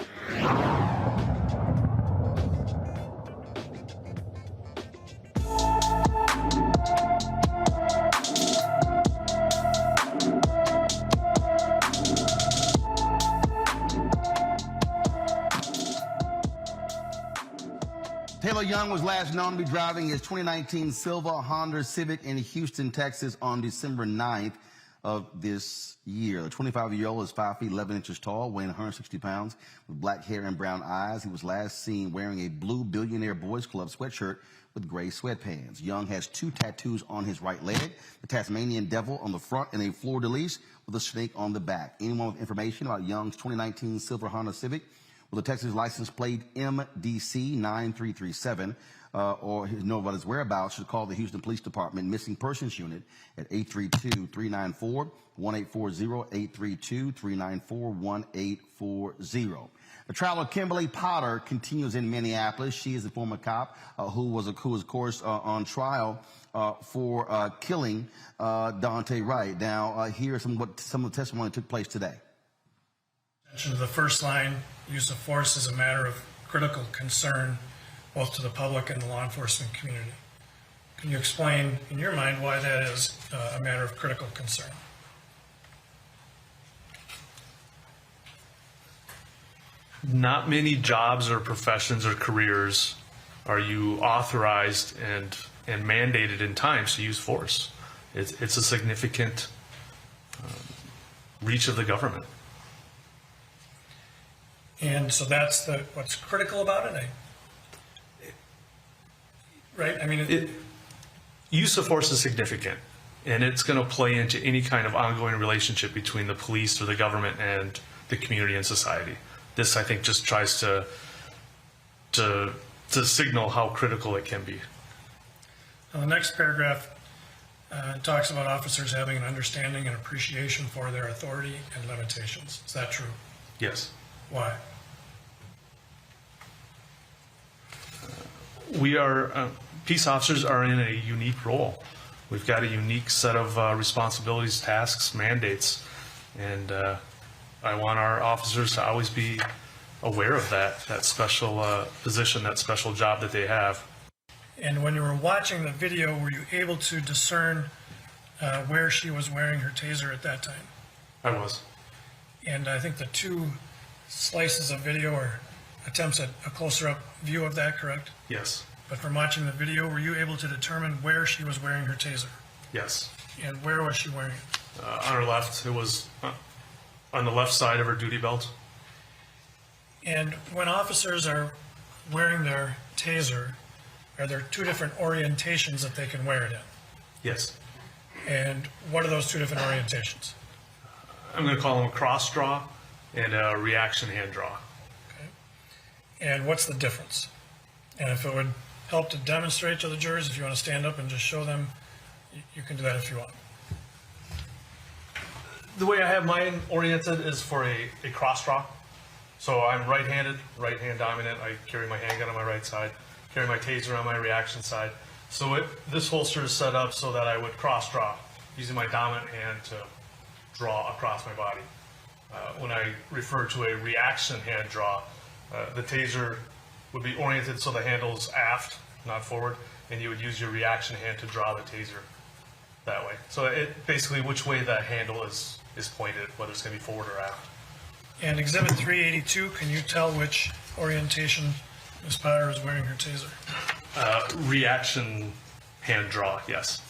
Taylor Young was last known to be driving his 2019 silver Honda Civic in Houston, Texas on December 9th of this year. The 25-year-old is 5 feet 11 inches tall, weighing 160 pounds, with black hair and brown eyes. He was last seen wearing a blue Billionaire Boys Club sweatshirt with gray sweatpants. Young has 2 tattoos on his right leg, the Tasmanian Devil on the front and a fleur-de-lis with a snake on the back. Anyone with information about Young's 2019 silver Honda Civic with a Texas license plate MDC 9337 or know about his whereabouts should call the Houston Police Department Missing Persons Unit at 832-394-1840, 832-394-1840. The trial of Kimberly Potter continues in Minneapolis. She is a former cop who was, of course, on trial for killing Dante Wright. Now, here's some of the testimony that took place today. The first line, use of force is a matter of critical concern both to the public and the law enforcement community. Can you explain, in your mind, why that is a matter of critical concern? Not many jobs or professions or careers are you authorized and mandated in times to use force. It's a significant reach of the government. And so that's what's critical about it, right? I mean, use of force is significant, and it's going to play into any kind of ongoing relationship between the police or the government and the community and society. This, I think, just tries to signal how critical it can be. Now, the next paragraph talks about officers having an understanding and appreciation for their authority and limitations. Is that true? Yes. Why? We are, peace officers are in a unique role. We've got a unique set of responsibilities, tasks, mandates, and I want our officers to always be aware of that special position, that special job that they have. And when you were watching the video, were you able to discern where she was wearing her taser at that time? I was. And I think the 2 slices of video are attempts at a closer up view of that, correct? Yes. But from watching the video, were you able to determine where she was wearing her taser? Yes. And where was she wearing it? On her left. It was on the left side of her duty belt. And when officers are wearing their taser, are there 2 different orientations that they can wear it in? Yes. And what are those 2 different orientations? I'm going to call them a cross draw and a reaction hand draw. Okay. And what's the difference? And if it would help to demonstrate to the jurors, if you want to stand up and just show them, you can do that if you want. The way I have mine oriented is for a cross draw. So I'm right-handed, right hand dominant. I carry my handgun on my right side, carry my taser on my reaction side. So this holster is set up so that I would cross draw, using my dominant hand to draw across my body. When I refer to a reaction hand draw, the taser would be oriented so the handle's aft, not forward, and you would use your reaction hand to draw the taser that way. So it basically which way the handle is pointed, whether it's going to be forward or aft. And Exhibit 382, can you tell which orientation Ms. Potter is wearing her taser? Reaction hand draw, yes.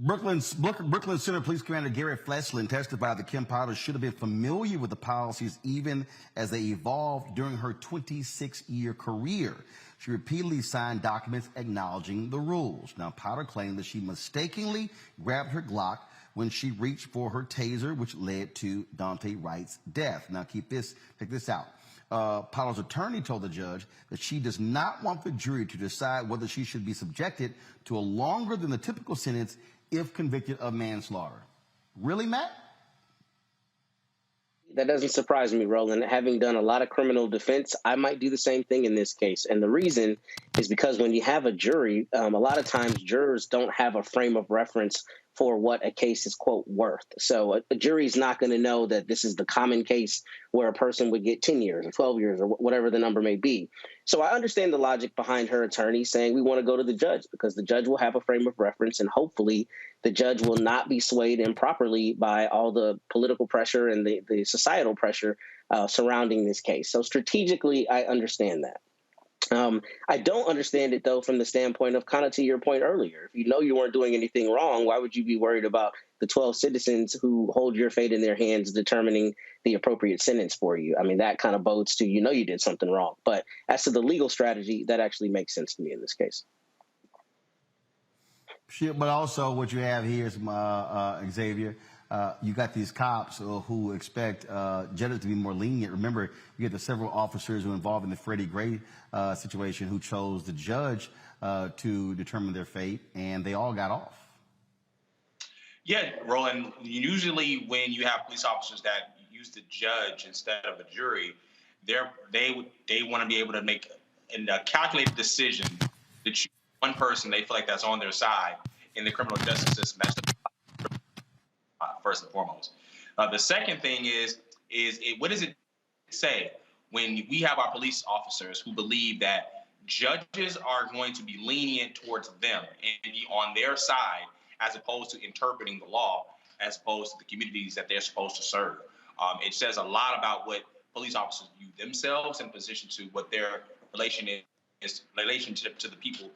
Brooklyn Center Police Commander Garrett Fleslin testified that Kim Potter should have been familiar with the policies even as they evolved during her 26-year career. She repeatedly signed documents acknowledging the rules. Now, Potter claimed that she mistakenly grabbed her Glock when she reached for her taser, which led to Dante Wright's death. Now, check this out. Potter's attorney told the judge that she does not want the jury to decide whether she should be subjected to a longer than the typical sentence if convicted of manslaughter. Really, Matt? That doesn't surprise me, Roland. Having done a lot of criminal defense, I might do the same thing in this case. And the reason is because when you have a jury, a lot of times jurors don't have a frame of reference for what a case is, quote, worth. So a jury's not going to know that this is the common case where a person would get 10 years or 12 years or whatever the number may be. So I understand the logic behind her attorney saying we want to go to the judge because the judge will have a frame of reference and hopefully the judge will not be swayed improperly by all the political pressure and the societal pressure surrounding this case. So strategically, I understand that. I don't understand it, though, from the standpoint of kind of to your point earlier. If you know you weren't doing anything wrong, why would you be worried about the 12 citizens who hold your fate in their hands determining the appropriate sentence for you? I mean, that kind of bodes to you know you did something wrong. But as to the legal strategy, that actually makes sense to me in this case. But also what you have here is, Xavier, you got these cops who expect judges to be more lenient. Remember, you get the several officers who were involved in the Freddie Gray situation who chose the judge to determine their fate, and they all got off. Yeah, Roland, usually when you have police officers that use the judge instead of a jury, they want to be able to make a calculated decision to choose one person they feel like that's on their side in the criminal justice system. That's first and foremost. The second thing is what does it say when we have our police officers who believe that judges are going to be lenient towards them and be on their side as opposed to interpreting the law, as opposed to the communities that they're supposed to serve? It says a lot about what police officers view themselves in position to what their relationship to the people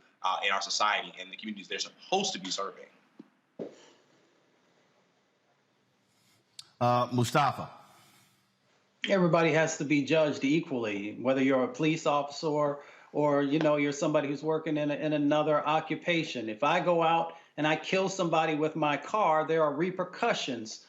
in our society and the communities they're supposed to be serving. Mustafa. Everybody has to be judged equally, whether you're a police officer or you're somebody who's working in another occupation. If I go out and I kill somebody with my car, there are repercussions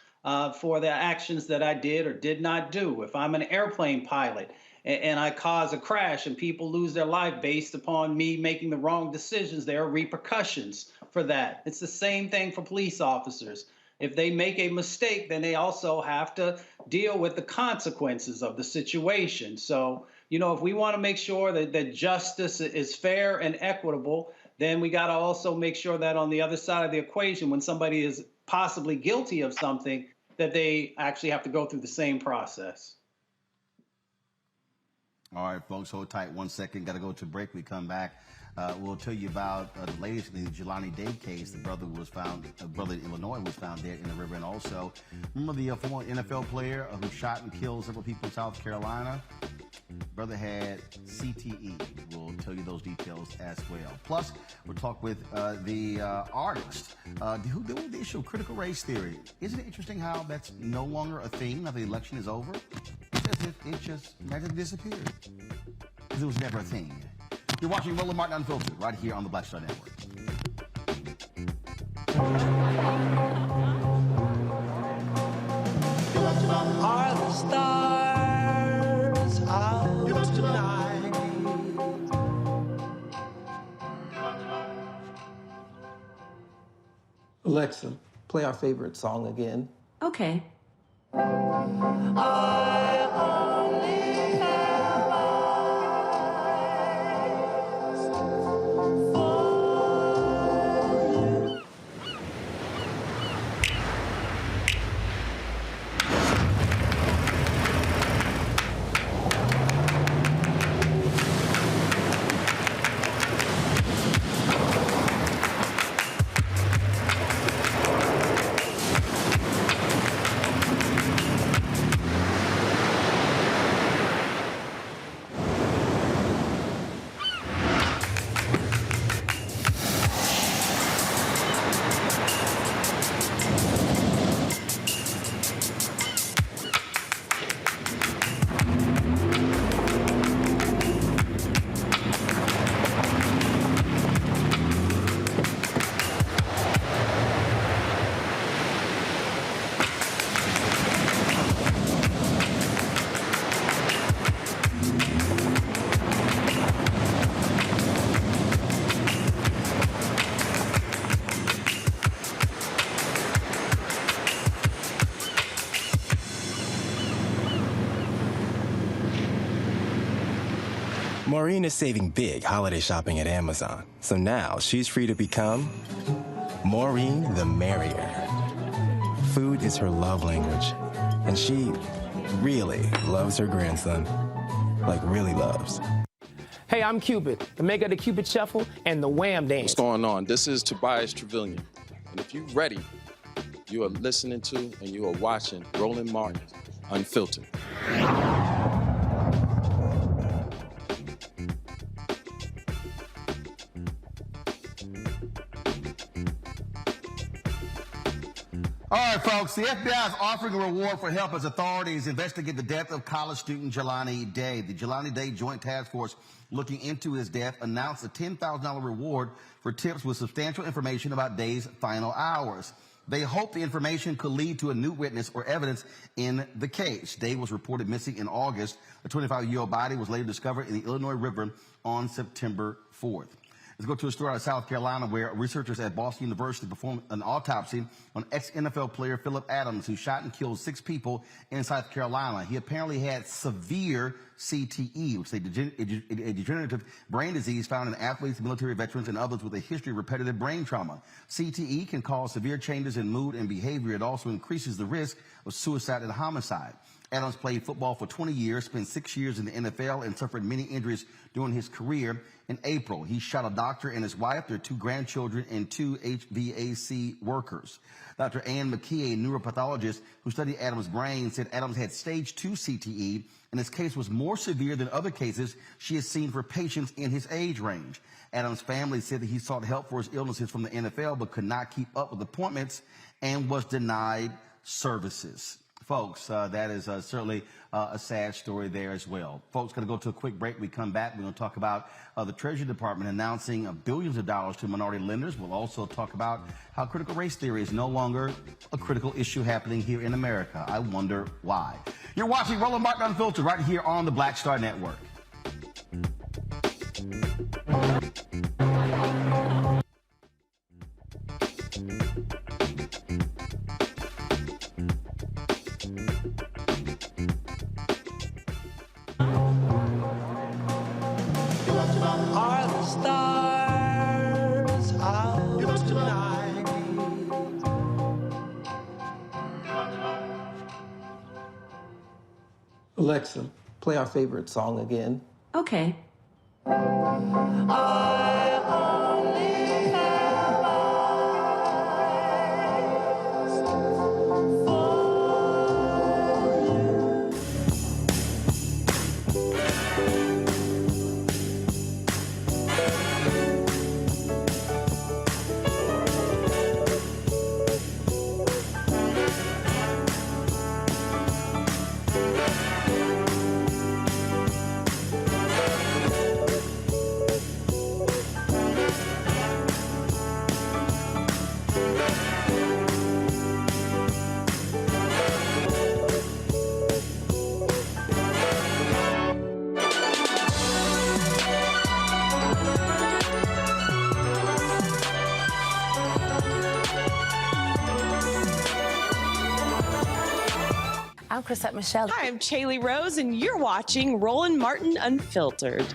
for the actions that I did or did not do. If I'm an airplane pilot and I cause a crash and people lose their life based upon me making the wrong decisions, there are repercussions for that. It's the same thing for police officers. If they make a mistake, then they also have to deal with the consequences of the situation. So, if we want to make sure that justice is fair and equitable, then we got to also make sure that on the other side of the equation, when somebody is possibly guilty of something, that they actually have to go through the same process. All right, folks, hold tight 1 second. Got to go to break. We come back. We'll tell you about the latest in the Jelani Day case. The brother in Illinois was found dead in the river. And also, remember the former NFL player who shot and killed several people in South Carolina? Brother had CTE. We'll tell you those details as well. Plus, we'll talk with the artist who did the issue of critical race theory. Isn't it interesting how that's no longer a thing now the election is over? It's as if it just magically disappeared. Because it was never a thing. You're watching Roland Martin Unfiltered right here on the Black Star Network. Are the stars out tonight? Alexa, play our favorite song again. Okay. I only have eyes for you. Maureen is saving big holiday shopping at Amazon, so now she's free to become Maureen the Merrier. Food is her love language, and she really loves her grandson. Like, really loves. Hey, I'm Cupid, the maker of the Cupid Shuffle and the Wham Dance. What's going on? This is Tobias Trevelyan. And if you're ready, you are listening to and you are watching Roland Martin Unfiltered. All right, folks, the FBI is offering a reward for help as authorities investigate the death of college student Jelani Day. The Jelani Day Joint Task Force looking into his death announced a $10,000 reward for tips with substantial information about Day's final hours. They hope the information could lead to a new witness or evidence in the case. Day was reported missing in August. A 25-year-old body was later discovered in the Illinois River on September 4th. Let's go to a story out of South Carolina where researchers at Boston University performed an autopsy on ex-NFL player Philip Adams, who shot and killed 6 people in South Carolina. He apparently had severe CTE, which is a degenerative brain disease found in athletes, military veterans, and others with a history of repetitive brain trauma. CTE can cause severe changes in mood and behavior. It also increases the risk of suicide and homicide. Adams played football for 20 years, spent 6 years in the NFL, and suffered many injuries during his career. In April, he shot a doctor and his wife, their 2 grandchildren, and 2 HVAC workers. Dr. Ann McKee, a neuropathologist who studied Adams' brain, said Adams had stage 2 CTE, and his case was more severe than other cases she has seen for patients in his age range. Adams' family said that he sought help for his illnesses from the NFL, but could not keep up with appointments and was denied services. Folks, that is certainly a sad story there as well. Folks, going to go to a quick break. We come back. We're going to talk about the Treasury Department announcing billions of dollars to minority lenders. We'll also talk about how critical race theory is no longer a critical issue happening here in America. I wonder why. You're watching Roland Martin Unfiltered right here on the Black Star Network. Are the stars out tonight? Alexa, play our favorite song again. Okay. I only have eyes for I'm Chrisette Michelle. Hi, I'm Chaley Rose, and you're watching Roland Martin Unfiltered.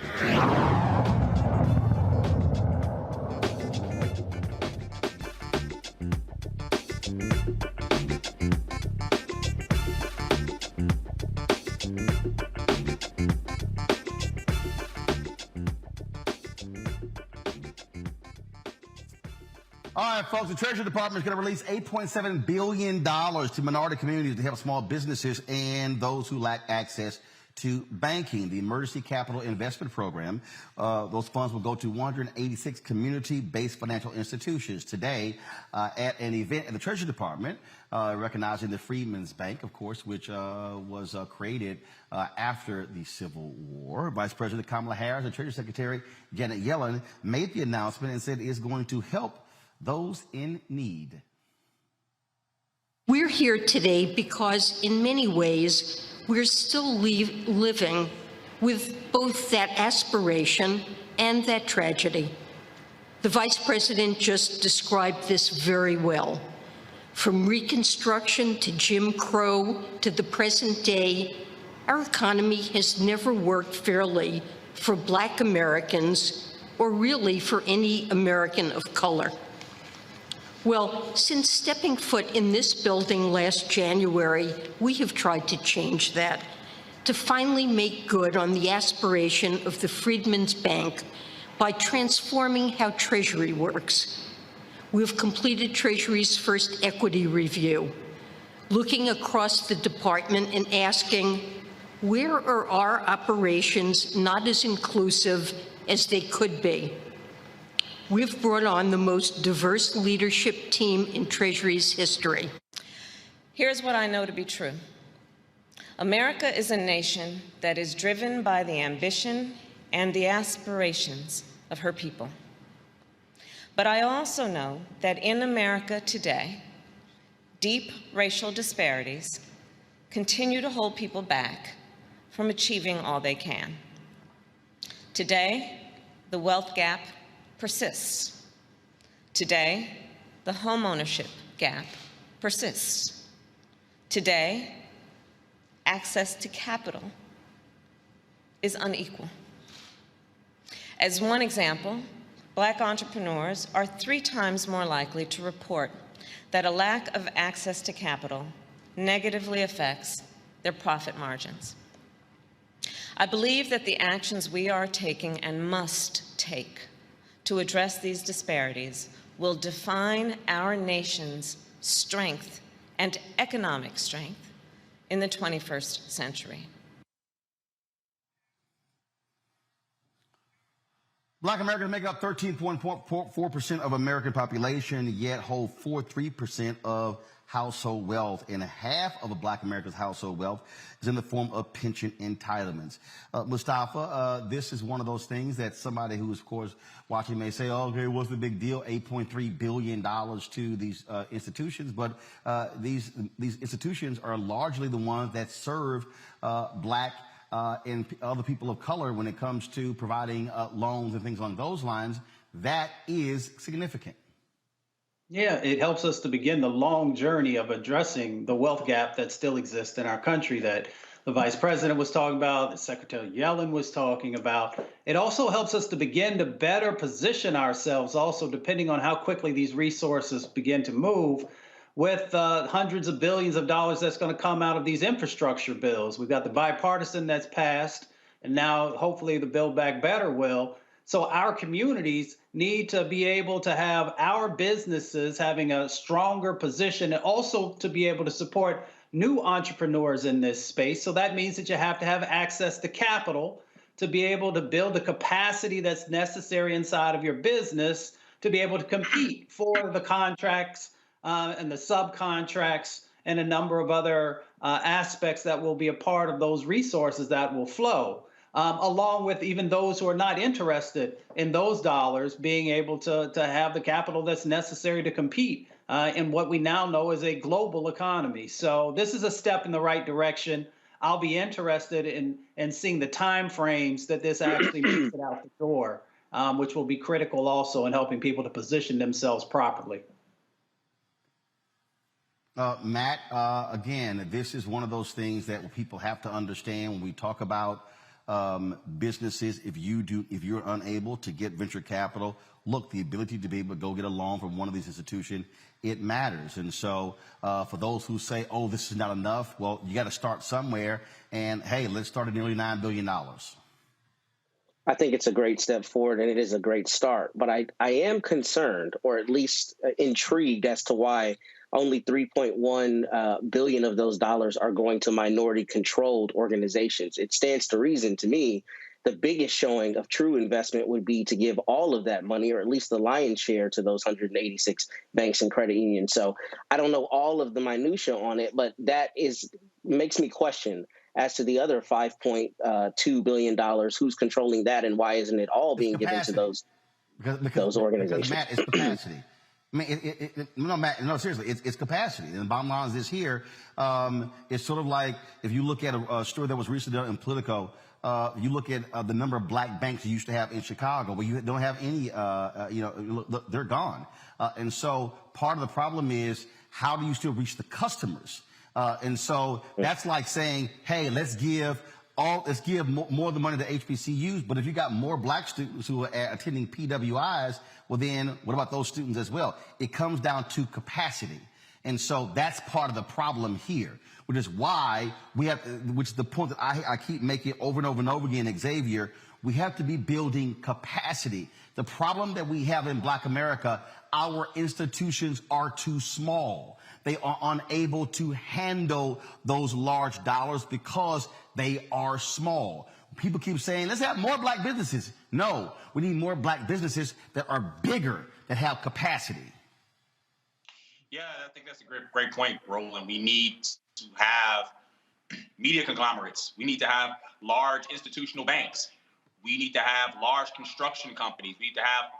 All right, folks, the Treasury Department is going to release $8.7 billion to minority communities to help small businesses and those who lack access to banking. The Emergency Capital Investment Program, those funds will go to 186 community-based financial institutions. Today, at an event at the Treasury Department, recognizing the Freedmen's Bank, of course, which was created after the Civil War, Vice President Kamala Harris and Treasury Secretary Janet Yellen made the announcement and said it is going to help those in need. We're here today because in many ways we're still living with both that aspiration and that tragedy. The Vice President just described this very well. From Reconstruction to Jim Crow to the present day, Our economy has never worked fairly for Black Americans or really for any American of color. Well, since stepping foot in this building last January, we have tried to change that, to finally make good on the aspiration of the Freedmen's Bank by transforming how Treasury works. We've completed Treasury's first equity review, looking across the department and asking, where are our operations not as inclusive as they could be? We've brought on the most diverse leadership team in Treasury's history. Here's what I know to be true. America is a nation that is driven by the ambition and the aspirations of her people. But I also know that in America today, deep racial disparities continue to hold people back from achieving all they can. Today, the wealth gap persists. Today, the homeownership gap persists. Today, access to capital is unequal. As one example, Black entrepreneurs are 3 times more likely to report that a lack of access to capital negatively affects their profit margins. I believe that the actions we are taking and must take to address these disparities will define our nation's strength and economic strength in the 21st century. Black Americans make up 13.4% of American population, yet hold 43% of household wealth, and half of a Black American's household wealth is in the form of pension entitlements. Mustafa, this is one of those things that somebody who is, of course, watching may say, oh, okay, what's the big deal? $8.3 billion to these institutions, but these institutions are largely the ones that serve Black and other people of color when it comes to providing loans and things along those lines. That is significant. Yeah, it helps us to begin the long journey of addressing the wealth gap that still exists in our country that the Vice President was talking about, that Secretary Yellen was talking about. It also helps us to begin to better position ourselves also, depending on how quickly these resources begin to move, with hundreds of billions of dollars that's going to come out of these infrastructure bills. We've got the bipartisan that's passed, and now hopefully the Build Back Better will. So our communities need to be able to have our businesses having a stronger position and also to be able to support new entrepreneurs in this space. So that means that you have to have access to capital to be able to build the capacity that's necessary inside of your business to be able to compete for the contracts and the subcontracts and a number of other aspects that will be a part of those resources that will flow. Along with even those who are not interested in those dollars being able to have the capital that's necessary to compete in what we now know is a global economy. So this is a step in the right direction. I'll be interested in seeing the time frames that this actually makes it out the door, which will be critical also in helping people to position themselves properly. Matt, again, this is one of those things that people have to understand when we talk about businesses. If you're unable to get venture capital, look, the ability to be able to go get a loan from one of these institutions, it matters. And so for those who say, oh, this is not enough, well, you got to start somewhere. And hey, let's start at nearly $9 billion. I think it's a great step forward, and it is a great start. But I am concerned, or at least intrigued, as to why only 3.1 billion of those dollars are going to minority-controlled organizations. It stands to reason to me the biggest showing of true investment would be to give all of that money, or at least the lion's share, to those 186 banks and credit unions. So I don't know all of the minutia on it, but that makes me question as to the other $5.2 billion, who's controlling that and why isn't it all being given to those organizations? Because, Matt, it's capacity. I mean, Matt, no, seriously, it's capacity. And the bottom line is this here. It's sort of like if you look at a story that was recently done in Politico, you look at the number of Black banks you used to have in Chicago, well, you don't have any, they're gone. And so part of the problem is, how do you still reach the customers? And so that's like saying, hey, let's give more of the money to HBCUs, but if you got more black students who are attending PWIs, well then, what about those students as well? It comes down to capacity. And so that's part of the problem here, which is why which is the point that I keep making over and over and over again, Xavier, we have to be building capacity. The problem that we have in Black America, our institutions are too small. They are unable to handle those large dollars because they are small. People keep saying, let's have more black businesses. No, we need more black businesses that are bigger, that have capacity. Yeah, I think that's a great point, Roland. We need to have media conglomerates. We need to have large institutional banks. We need to have large construction companies. We need to have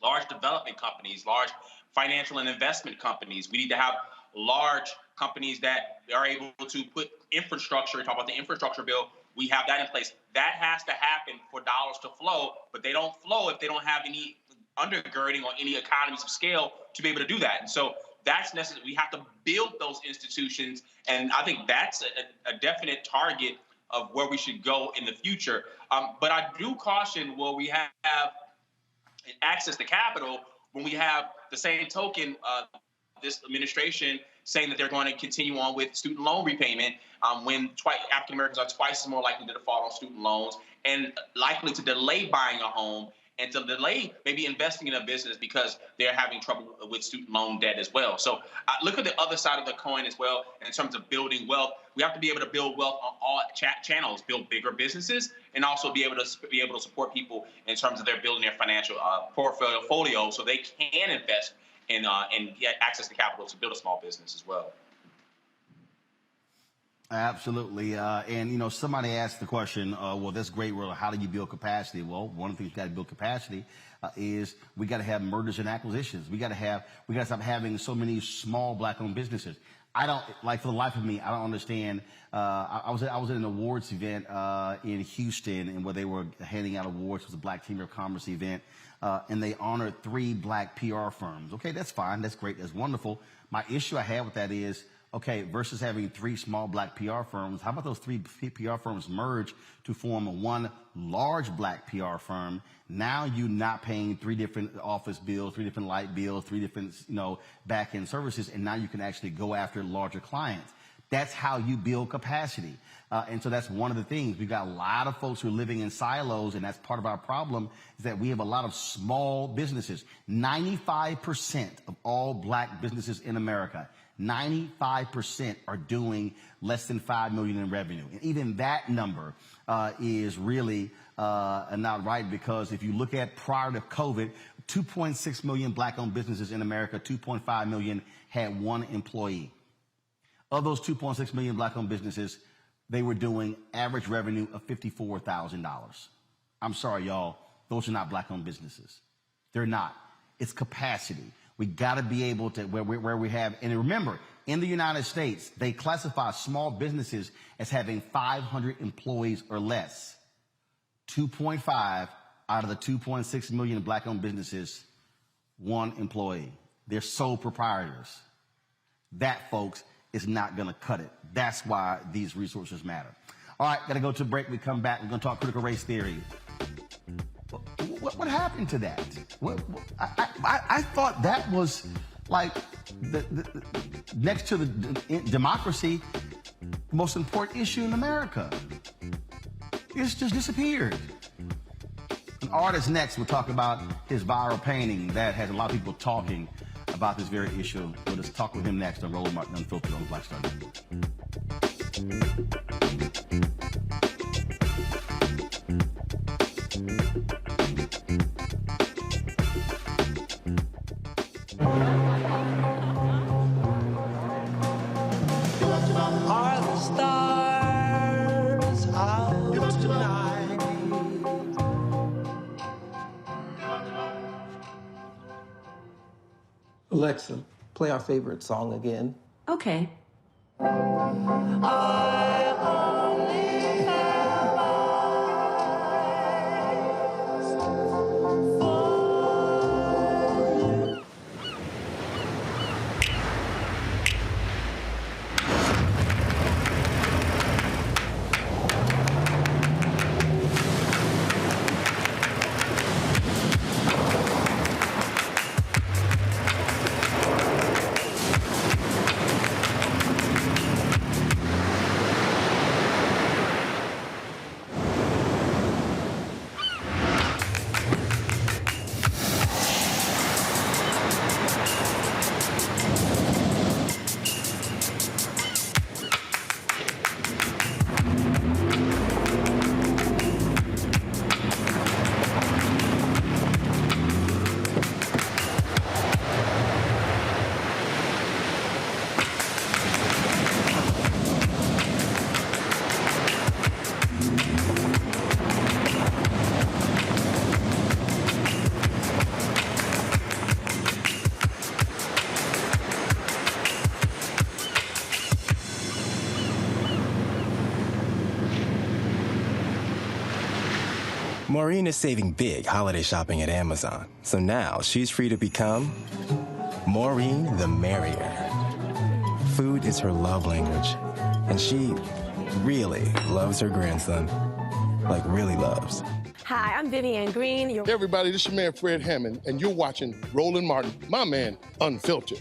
large development companies, large financial and investment companies. We need to have large companies that are able to put infrastructure, talk about the infrastructure bill, we have that in place. That has to happen for dollars to flow, but they don't flow if they don't have any undergirding or any economies of scale to be able to do that. And so that's necessary. We have to build those institutions, and I think that's a definite target of where we should go in the future. But I do caution where we have access to capital when we have the same token, this administration saying that they're going to continue on with student loan repayment when African Americans are twice as more likely to default on student loans and likely to delay buying a home and to delay maybe investing in a business because they're having trouble with student loan debt as well. So look at the other side of the coin as well in terms of building wealth. We have to be able to build wealth on all channels, build bigger businesses, and also be able to support people in terms of their building their financial portfolio so they can invest and get access to capital to build a small business as well. Absolutely. And, somebody asked the question, well, that's great. Well, how do you build capacity? Well, one of the things you got to build capacity is we got to have mergers and acquisitions. We got to stop having so many small black-owned businesses. For the life of me, I don't understand. I was at an awards event in Houston, and where they were handing out awards. It was a Black Chamber of Commerce event, and they honored 3 black PR firms. Okay, that's fine. That's great. That's wonderful. My issue I have with that is, okay, versus having 3 small black PR firms, how about those 3 PR firms merge to form one large black PR firm? Now you're not paying 3 different office bills, 3 different light bills, 3 different, back-end services, and now you can actually go after larger clients. That's how you build capacity. And so that's one of the things. We've got a lot of folks who are living in silos, and that's part of our problem, is that we have a lot of small businesses. 95% of all black businesses in America, 95% are doing less than $5 million in revenue. And even that number is really not right, because if you look at prior to COVID, 2.6 million black-owned businesses in America, 2.5 million had 1 employee. Of those 2.6 million black-owned businesses, they were doing average revenue of $54,000. I'm sorry, y'all. Those are not black-owned businesses. They're not. It's capacity. We got to be able to, where we have, and remember, in the United States, they classify small businesses as having 500 employees or less. 2.5 out of the 2.6 million black-owned businesses, 1 employee. They're sole proprietors. That, folks, is not going to cut it. That's why these resources matter. All right, got to go to a break. We come back. We're going to talk critical race theory. What happened to that? I thought that was like the next to the democracy, the most important issue in America. It's just disappeared. An artist next will talk about his viral painting that has a lot of people talking about this very issue. We'll just talk with him next on Roland Martin Unfiltered on the Black Star Network. Are the stars out tonight? Alexa, play our favorite song again. Okay. I only have eyes for you. Maureen is saving big holiday shopping at Amazon, so now she's free to become Maureen the Merrier. Food is her love language, and she really loves her grandson. Like, really loves. Hi, I'm Vivian Green. Hey everybody, this is your man Fred Hammond, and you're watching Roland Martin, my man, Unfiltered.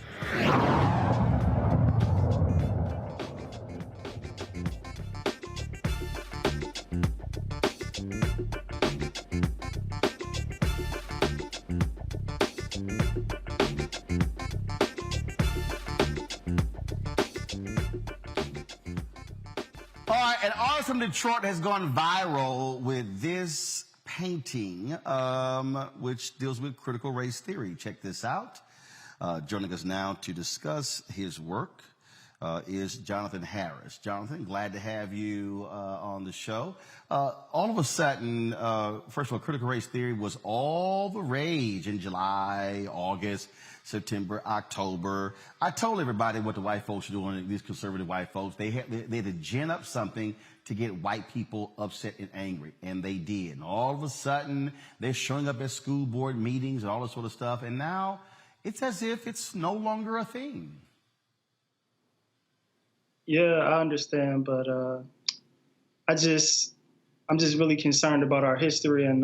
All right, an artist from Detroit has gone viral with this painting, which deals with critical race theory. Check this out. Joining us now to discuss his work is Jonathan Harris. Jonathan, glad to have you on the show. All of a sudden, first of all, critical race theory was all the rage in July, August, September, October. I told everybody what the white folks are doing, these conservative white folks. They had to gin up something to get white people upset and angry, and they did. And all of a sudden, they're showing up at school board meetings and all this sort of stuff, and now it's as if it's no longer a thing. Yeah, I understand, but I'm just really concerned about our history and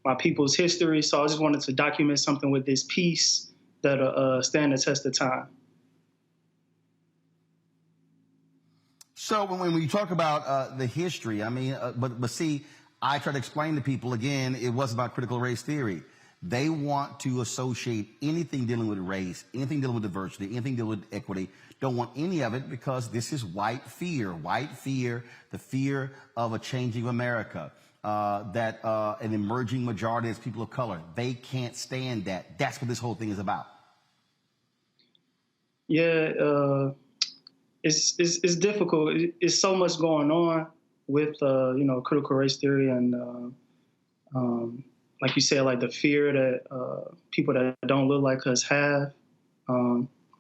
my people's history, so I just wanted to document something with this piece that'll stand the test of time. So when we talk about the history, I mean, but see, I try to explain to people, again, it wasn't about critical race theory. They want to associate anything dealing with race, anything dealing with diversity, anything dealing with equity. Don't want any of it because this is white fear, the fear of a changing America, that an emerging majority is people of color. They can't stand that. That's what this whole thing is about. Yeah, it's difficult. It's so much going on with critical race theory and like you said, like the fear that people that don't look like us have.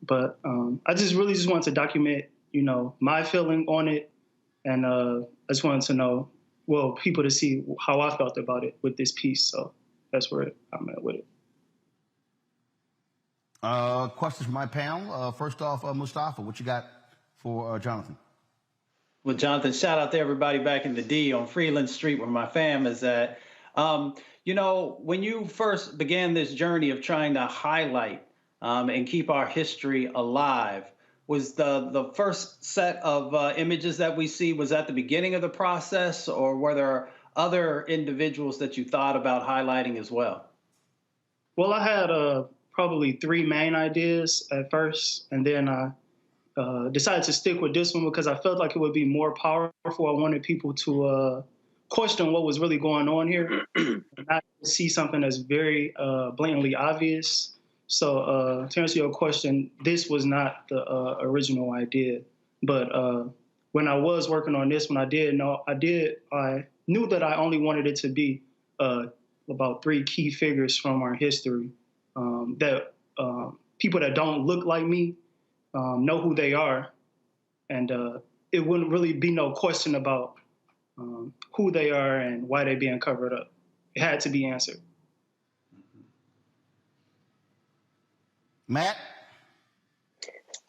But I just want to document, my feeling on it, and I just wanted to know, people to see how I felt about it with this piece. So that's where I'm at with it. Questions from my panel. First off, Mustafa, what you got for Jonathan? Well, Jonathan, shout out to everybody back in the D on Freeland Street where my fam is at. When you first began this journey of trying to highlight and keep our history alive, was the first set of images that we see, was at the beginning of the process, or were there other individuals that you thought about highlighting as well? Well, I had probably three main ideas at first, and then I decided to stick with this one because I felt like it would be more powerful. I wanted people to question what was really going on here, and not see something that's very blatantly obvious. So to answer your question, this was not the original idea. But when I was working on this one, I knew that I only wanted it to be about three key figures from our history that people that don't look like me know who they are, and it wouldn't really be no question about who they are and why they're being covered up. It had to be answered. Matt?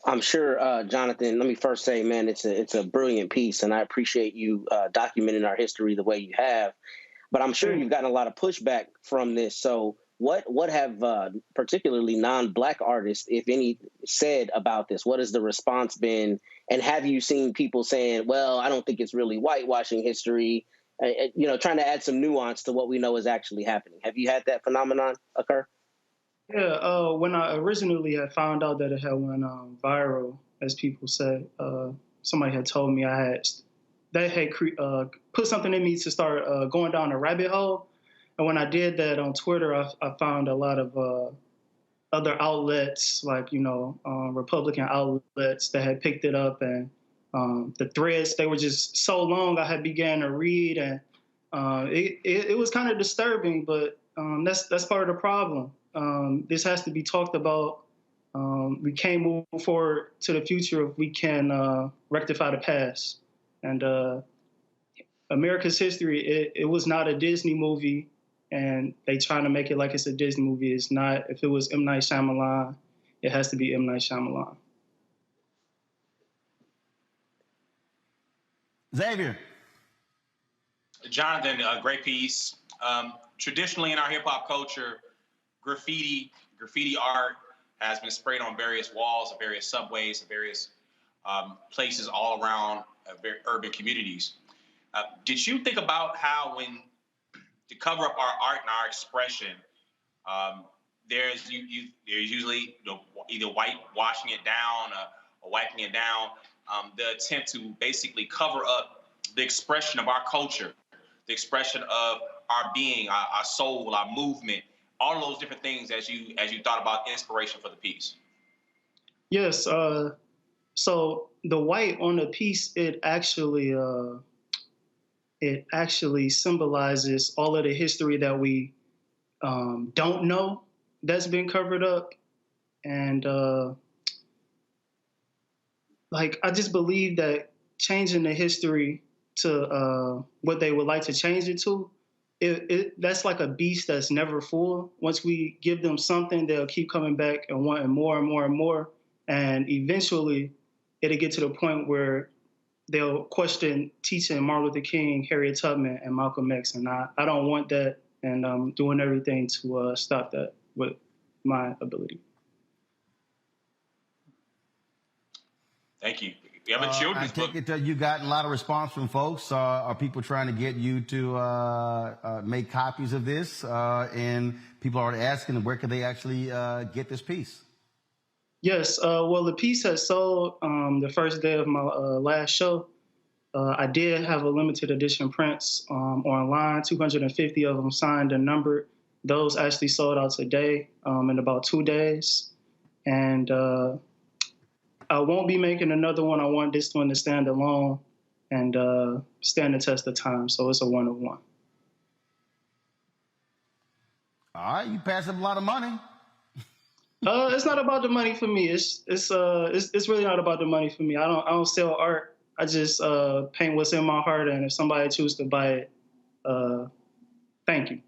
I'm sure, Jonathan, let me first say, man, it's a brilliant piece, and I appreciate you documenting our history the way you have. But I'm sure you've gotten a lot of pushback from this. So what have particularly non-Black artists, if any, said about this? What has the response been? And have you seen people saying, well, I don't think it's really whitewashing history, trying to add some nuance to what we know is actually happening? Have you had that phenomenon occur? Yeah, when I originally had found out that it had went viral, as people say, somebody had told me they had put something in me to start going down a rabbit hole. And when I did that on Twitter, I found a lot of other outlets, like, Republican outlets that had picked it up. And the threads, they were just so long, I had began to read. And it was kind of disturbing, but that's part of the problem. This has to be talked about. We can't move forward to the future if we can rectify the past. And America's history, it was not a Disney movie, and they trying to make it like it's a Disney movie. It's not. If it was M. Night Shyamalan, it has to be M. Night Shyamalan. Xavier. Jonathan, a great piece. Traditionally in our hip hop culture, graffiti art has been sprayed on various walls of various subways, of various places all around urban communities. Did you think about how, when to cover up our art and our expression, there's usually either whitewashing it down or wiping it down, the attempt to basically cover up the expression of our culture, the expression of our being, our soul, our movement, all of those different things as you thought about inspiration for the piece? Yes. So the white on the piece, it actually symbolizes all of the history that we don't know that's been covered up. And I just believe that changing the history to what they would like to change it to, that's like a beast that's never full. Once we give them something, they'll keep coming back and wanting more and more and more. And eventually it'll get to the point where they'll question teaching Martin Luther King, Harriet Tubman, and Malcolm X. And I don't want that, and I'm doing everything to stop that with my ability. Thank you. We have a children's book. I take it you got a lot of response from folks. Are people trying to get you to make copies of this? And people are asking, where can they actually get this piece? Yes. Well, the piece has sold the first day of my last show. I did have a limited edition prints online, 250 of them signed and numbered. Those actually sold out today in about 2 days. And I won't be making another one. I want this one to stand alone and stand the test of time. So it's a one of one. All right, you passing a lot of money. It's not about the money for me. It's really not about the money for me. I don't sell art. I just paint what's in my heart, and if somebody chooses to buy it, thank you.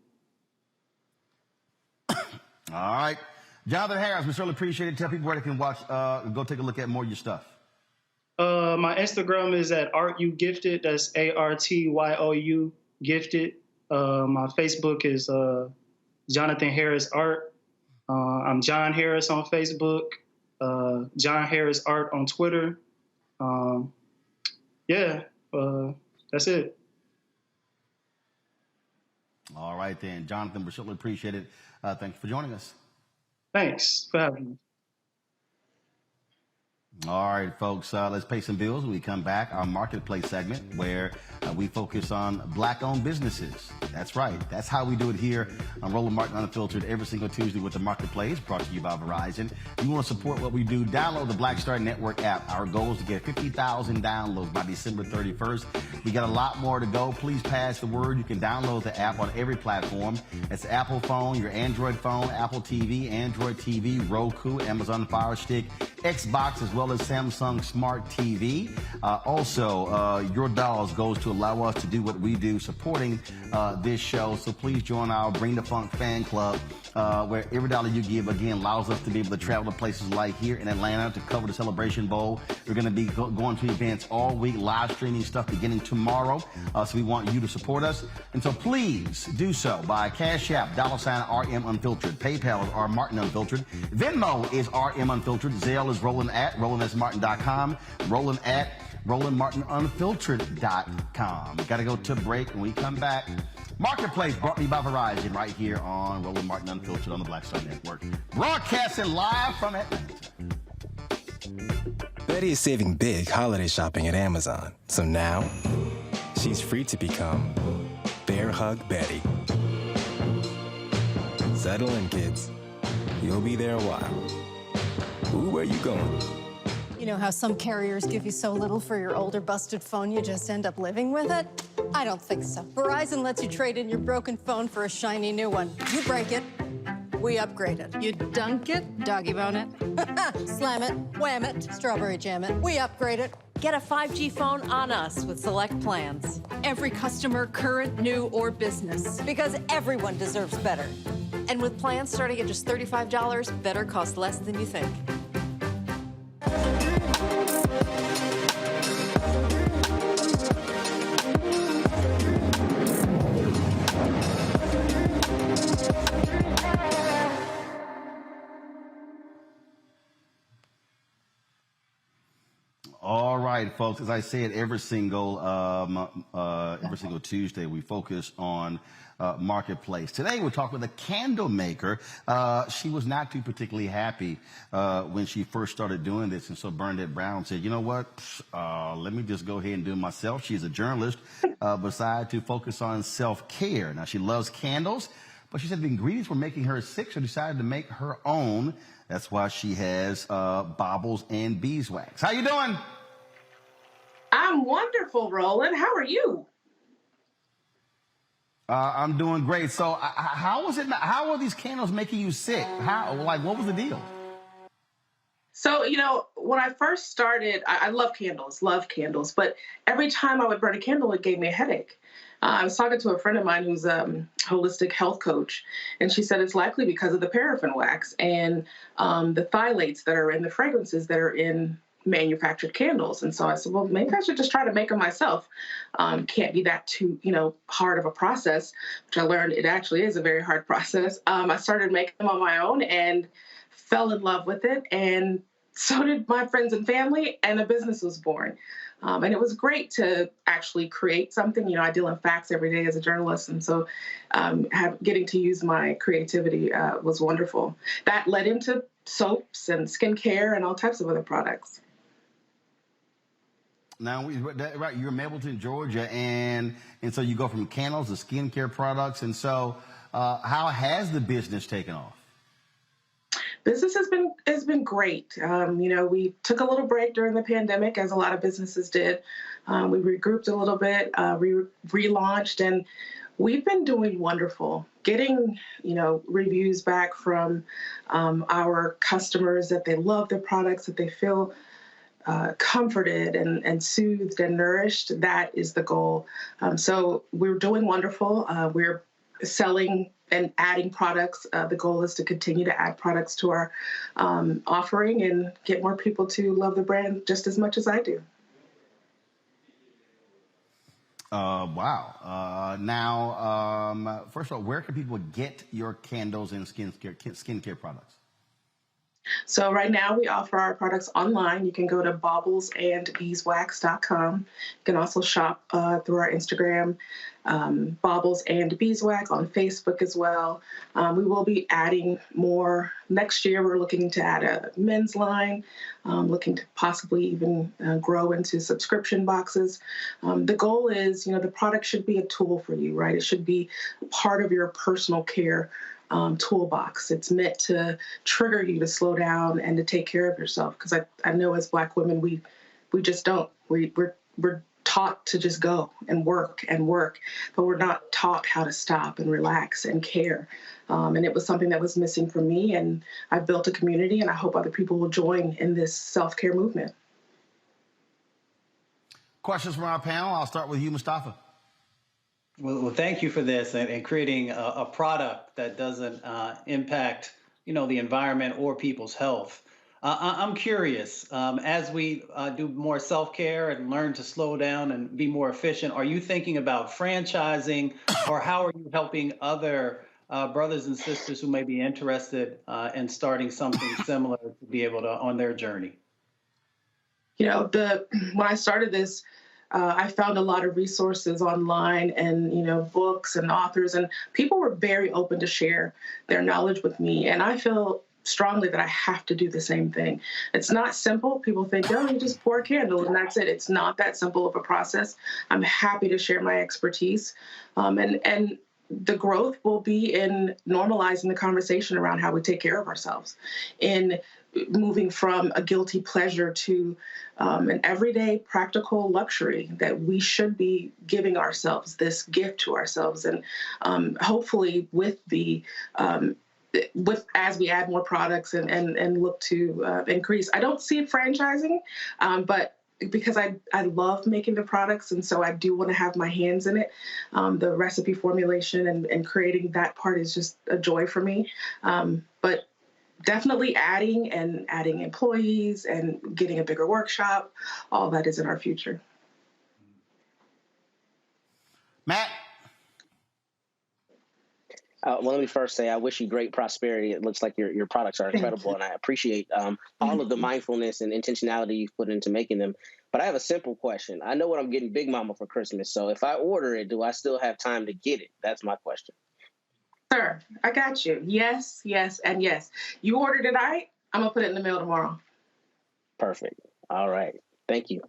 All right. Jonathan Harris, we certainly appreciate it. Tell people where they can watch, go take a look at more of your stuff. My Instagram is at ArtYouGifted. That's ARTYOU Gifted. My Facebook is Jonathan Harris Art. I'm John Harris on Facebook. John Harris Art on Twitter. That's it. All right, then. Jonathan, we certainly appreciate it. Thanks for joining us. Thanks for having me. All right, folks, let's pay some bills when we come back. Our marketplace segment where we focus on black-owned businesses. That's right. That's how we do it here on Roland Martin Unfiltered every single Tuesday with the marketplace, brought to you by Verizon. If you want to support what we do, download the Black Star Network app. Our goal is to get 50,000 downloads by December 31st. We got a lot more to go. Please pass the word. You can download the app on every platform. It's Apple phone, your Android phone, Apple TV, Android TV, Roku, Amazon Fire Stick, Xbox, as well as Samsung Smart TV. Also, your dollars goes to allow us to do what we do, supporting this show. So please join our Bring the Funk fan club, where every dollar you give, again, allows us to be able to travel to places like here in Atlanta to cover the Celebration Bowl. We're going to be going to events all week, live streaming stuff beginning tomorrow. So we want you to support us. And so please do so by Cash App, $RM Unfiltered. PayPal is R Martin Unfiltered. Venmo is RM Unfiltered. Zelle is Roland at RolandSMartin.com. Roland at RolandMartinUnfiltered.com. Got to go to break. When we come back, Marketplace brought to you by Verizon right here on Roland Martin Unfiltered on the Black Star Network. Broadcasting live from Atlanta. Betty is saving big holiday shopping at Amazon. So now, she's free to become Bear Hug Betty. Settle in, kids. You'll be there a while. Ooh, where you going? You know how some carriers give you so little for your older busted phone you just end up living with it? I don't think so. Verizon lets you trade in your broken phone for a shiny new one. You break it, we upgrade it. You dunk it, doggy bone it, slam it, wham it, strawberry jam it. We upgrade it, Get a 5G phone on us with select plans. Every customer, current, new, or business. Because everyone deserves better. And with plans starting at just $35, better costs less than you think. All right, folks. As I said, every single Tuesday, we focus on marketplace. Today, we're talking with a candle maker. She was not too particularly happy when she first started doing this, and so Bernadette Brown said, "You know what? Let me just go ahead and do it myself." She's a journalist, decided to focus on self-care. Now, she loves candles, but she said the ingredients were making her sick, so decided to make her own. That's why she has Baubles and Beeswax. How you doing? I'm wonderful, Roland. How are you? I'm doing great. So, how was it? How are these candles making you sick? What was the deal? So, when I first started, I love candles, but every time I would burn a candle, it gave me a headache. I was talking to a friend of mine who's a holistic health coach, and she said it's likely because of the paraffin wax and the phthalates that are in the fragrances that are in manufactured candles. And so I said, well, maybe I should just try to make them myself. Can't be that too, hard of a process, which I learned it actually is a very hard process. I started making them on my own and fell in love with it. And so did my friends and family, and a business was born. And it was great to actually create something. I deal in facts every day as a journalist. And so getting to use my creativity was wonderful. That led into soaps and skincare and all types of other products. Now, right, you're in Mableton, Georgia, and so you go from candles to skincare products. And so how has the business taken off? Business has been great. We took a little break during the pandemic, as a lot of businesses did. We regrouped a little bit, relaunched, and we've been doing wonderful. Getting, reviews back from our customers that they love the products, that they feel comforted and soothed and nourished. That is the goal. So we're doing wonderful. We're selling and adding products. The goal is to continue to add products to our offering and get more people to love the brand just as much as I do. Wow. Now, first of all, where can people get your candles and skincare products? So right now we offer our products online. You can go to baublesandbeeswax.com. You can also shop through our Instagram, Baubles and Beeswax, on Facebook as well. We will be adding more next year. We're looking to add a men's line, looking to possibly even grow into subscription boxes. The goal is, the product should be a tool for you, right? It should be part of your personal care toolbox. It's meant to trigger you to slow down and to take care of yourself. Because I know as Black women, we just don't. We're taught to just go and work, but we're not taught how to stop and relax and care. And it was something that was missing for me. And I've built a community, and I hope other people will join in this self-care movement. Questions from our panel. I'll start with you, Mustafa. Well, thank you for this and creating a product that doesn't impact, the environment or people's health. I'm curious, as we do more self-care and learn to slow down and be more efficient, are you thinking about franchising, or how are you helping other brothers and sisters who may be interested in starting something similar to be able to on their journey? When I started this, I found a lot of resources online and, books and authors, and people were very open to share their knowledge with me. And I feel strongly that I have to do the same thing. It's not simple. People think, oh, you just pour a candle and that's it. It's not that simple of a process. I'm happy to share my expertise. And the growth will be in normalizing the conversation around how we take care of ourselves, in moving from a guilty pleasure to an everyday practical luxury that we should be giving ourselves, this gift to ourselves. And hopefully with as we add more products and look to increase. I don't see it franchising, but because I love making the products, and so I do want to have my hands in it. The recipe formulation and creating that part is just a joy for me. But definitely adding employees and getting a bigger workshop, all that is in our future. Matt? Well, let me first say I wish you great prosperity. It looks like your products are incredible, and I appreciate all of the mindfulness and intentionality you've put into making them. But I have a simple question. I know what I'm getting Big Mama for Christmas, so if I order it, do I still have time to get it? That's my question. Sir, I got you. Yes, yes, and yes. You ordered it, all right? I'm going to put it in the mail tomorrow. Perfect. All right. Thank you.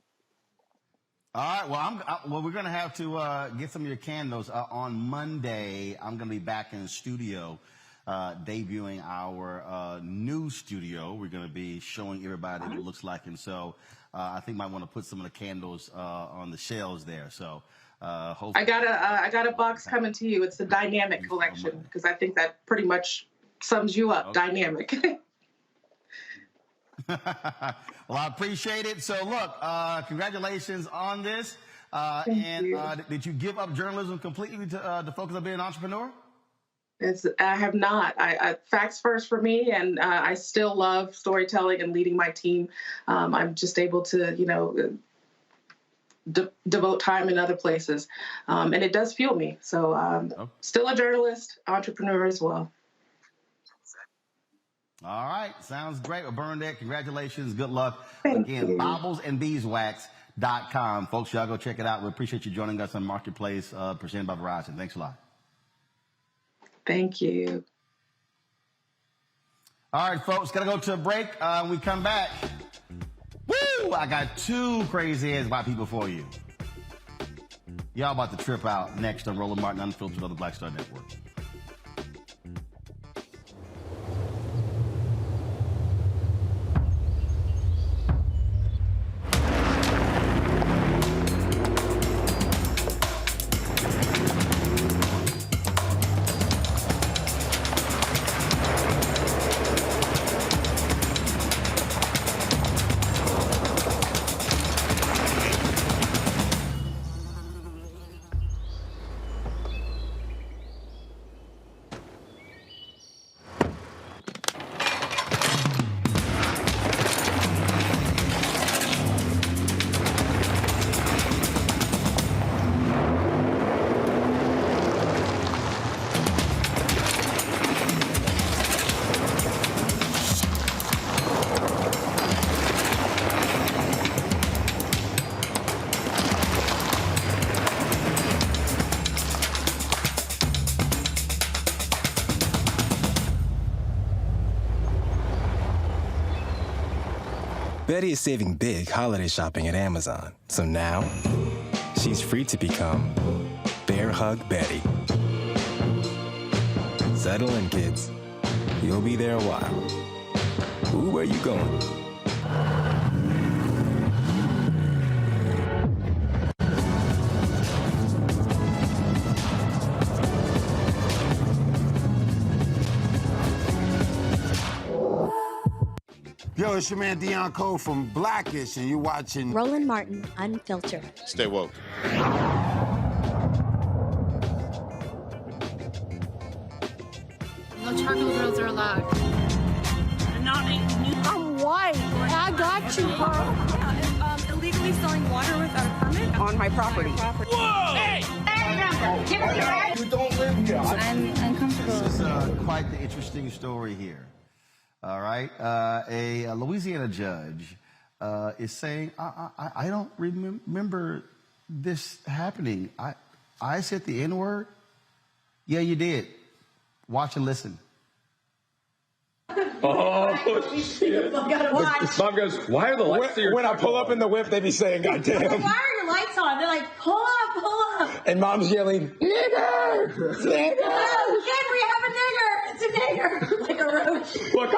All right. Well, we're going to have to get some of your candles. On Monday, I'm going to be back in the studio debuting our new studio. We're going to be showing everybody what it looks like. And so I think might want to put some of the candles on the shelves there. So hopefully. I got a box coming to you. It's the Dynamic collection, because I think that pretty much sums you up. Okay. Dynamic. Well, I appreciate it. So, look, congratulations on this. Thank you. Did you give up journalism completely to focus on being an entrepreneur? I have not. I facts first for me, and I still love storytelling and leading my team. I'm just able to, devote time in other places, and it does fuel me. So, still a journalist, entrepreneur as well. All right. Sounds great. Well, Bernadette, congratulations. Good luck. Thank Again, you. BaublesBeeswax.com. Folks, y'all go check it out. We appreciate you joining us on Marketplace presented by Verizon. Thanks a lot. Thank you. All right, folks, got to go to a break. When we come back, woo! I got two crazy ass white people for you. Y'all about to trip out next on Roland Martin Unfiltered on the Black Star Network. Betty is saving big holiday shopping at Amazon. So now, she's free to become Bear Hug Betty. Settle in, kids. You'll be there a while. Ooh, where you going? Yo, it's your man Dion Cole from Blackish, and you're watching Roland Martin Unfiltered. Stay woke. No charcoal grills are allowed. I'm white. I got you, bro. Illegally selling water without a permit On my property. Whoa! Hey! You don't live here. I'm uncomfortable. This is quite the interesting story here. All right. A Louisiana judge is saying, I don't remember this happening. I said the N-word? Yeah, you did. Watch and listen. Oh, shit. Mom goes, why are the lights When I pull up in the whip, they be saying, God damn. Why are your lights on? They're like, pull up. And Mom's yelling, nigger! Nigger! Oh, kid, we have a nigger. It's a nigger. Like a roach. Look,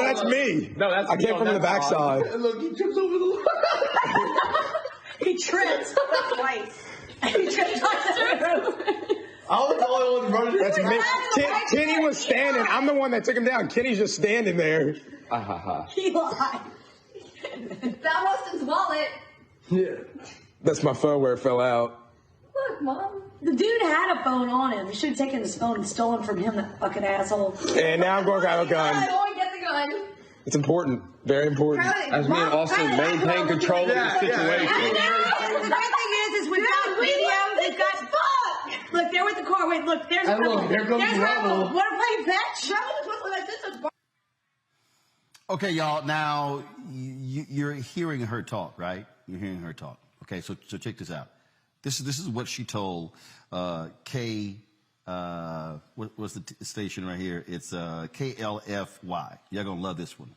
that's me. No, that's I came from the backside. Look, he trips over the He trips twice. He tripped on the roof. I was the only one running. That's me. Kenny was standing. I'm the one that took him down. Kenny's just standing there. He lied. Found Austin's wallet. Yeah. That's my phone where it fell out. Look, Mom. The dude had a phone on him. He should have taken his phone and stolen from him, that fucking asshole. And now I'm going to grab a gun. I want to get the gun. It's important. Very important. As me and Austin maintain control of the situation. The great thing is we've got video. We've got fuck. Look, they're with the car. Wait, look, there's Rebel. Here comes There's Rebel. Want to play fetch? Rebel is with my sister's. Okay, y'all. Now you're hearing her talk, right? You're hearing her talk. Okay, so check this out. This is what she told K. What's the station right here? It's KLFY. Y'all gonna love this one.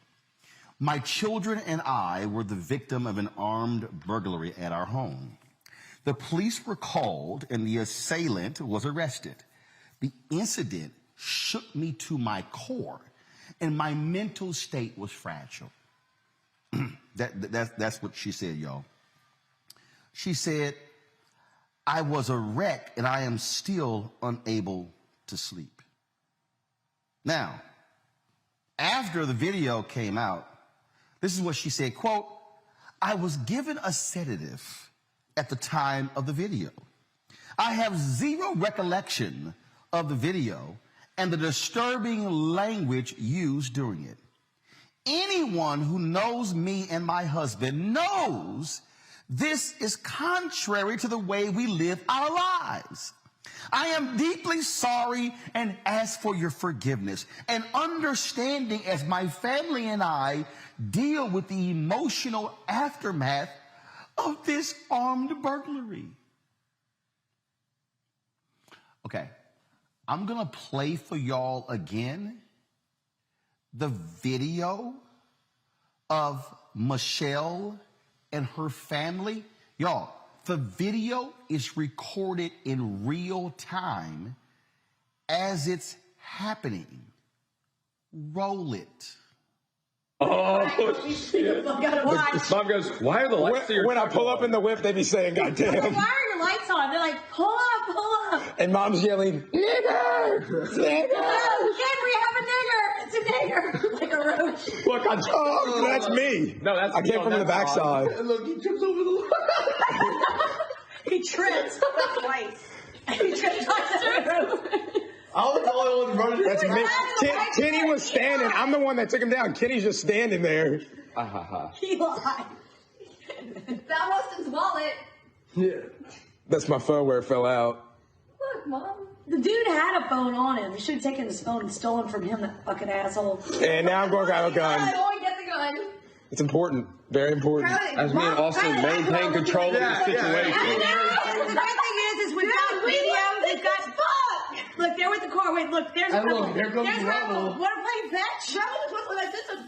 My children and I were the victim of an armed burglary at our home. The police were called and the assailant was arrested. The incident shook me to my core, and my mental state was fragile. That's what she said, y'all. She said, I was a wreck and I am still unable to sleep. Now, after the video came out, this is what she said, quote, I was given a sedative at the time of the video. I have zero recollection of the video and the disturbing language used during it. Anyone who knows me and my husband knows this is contrary to the way we live our lives. I am deeply sorry and ask for your forgiveness and understanding as my family and I deal with the emotional aftermath of this armed burglary. Okay, I'm going to play for y'all again the video of Michelle and her family. Y'all, the video is recorded in real time as it's happening. Roll it. Oh, shit. Mom goes, why are the lights When I pull up in the whip, they be saying, God damn. Why are your lights on? They're like, pull up, pull up. And Mom's yelling, nigger! Nigger! No, Ken, we have a nigger. It's a nigger. Like a roach. Look, that's me. No, that's I came from the backside. Look, he trips over the He trips twice. He trips twice. I was the only one running. That's me. Kenny was standing. I'm the one that took him down. Kenny's just standing there. He lied. Found Austin's wallet. Yeah. That's my phone where it fell out. Look, Mom. The dude had a phone on him. He should have taken his phone and stolen from him, that fucking asshole. And now I'm going to grab a gun. I want to get the gun. It's important. Very important. As me and Austin maintain control of the situation. The great thing is we've got video. We've got fuck. Look, they're with the car. Wait, look, there's Rebel. Here comes There's Rebel. Rebel. Want to play fetch? Rebel is with my sister's.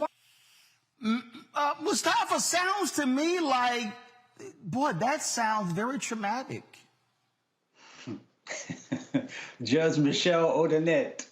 Mustafa, sounds to me like, boy, that sounds very traumatic. Judge Michelle Odenette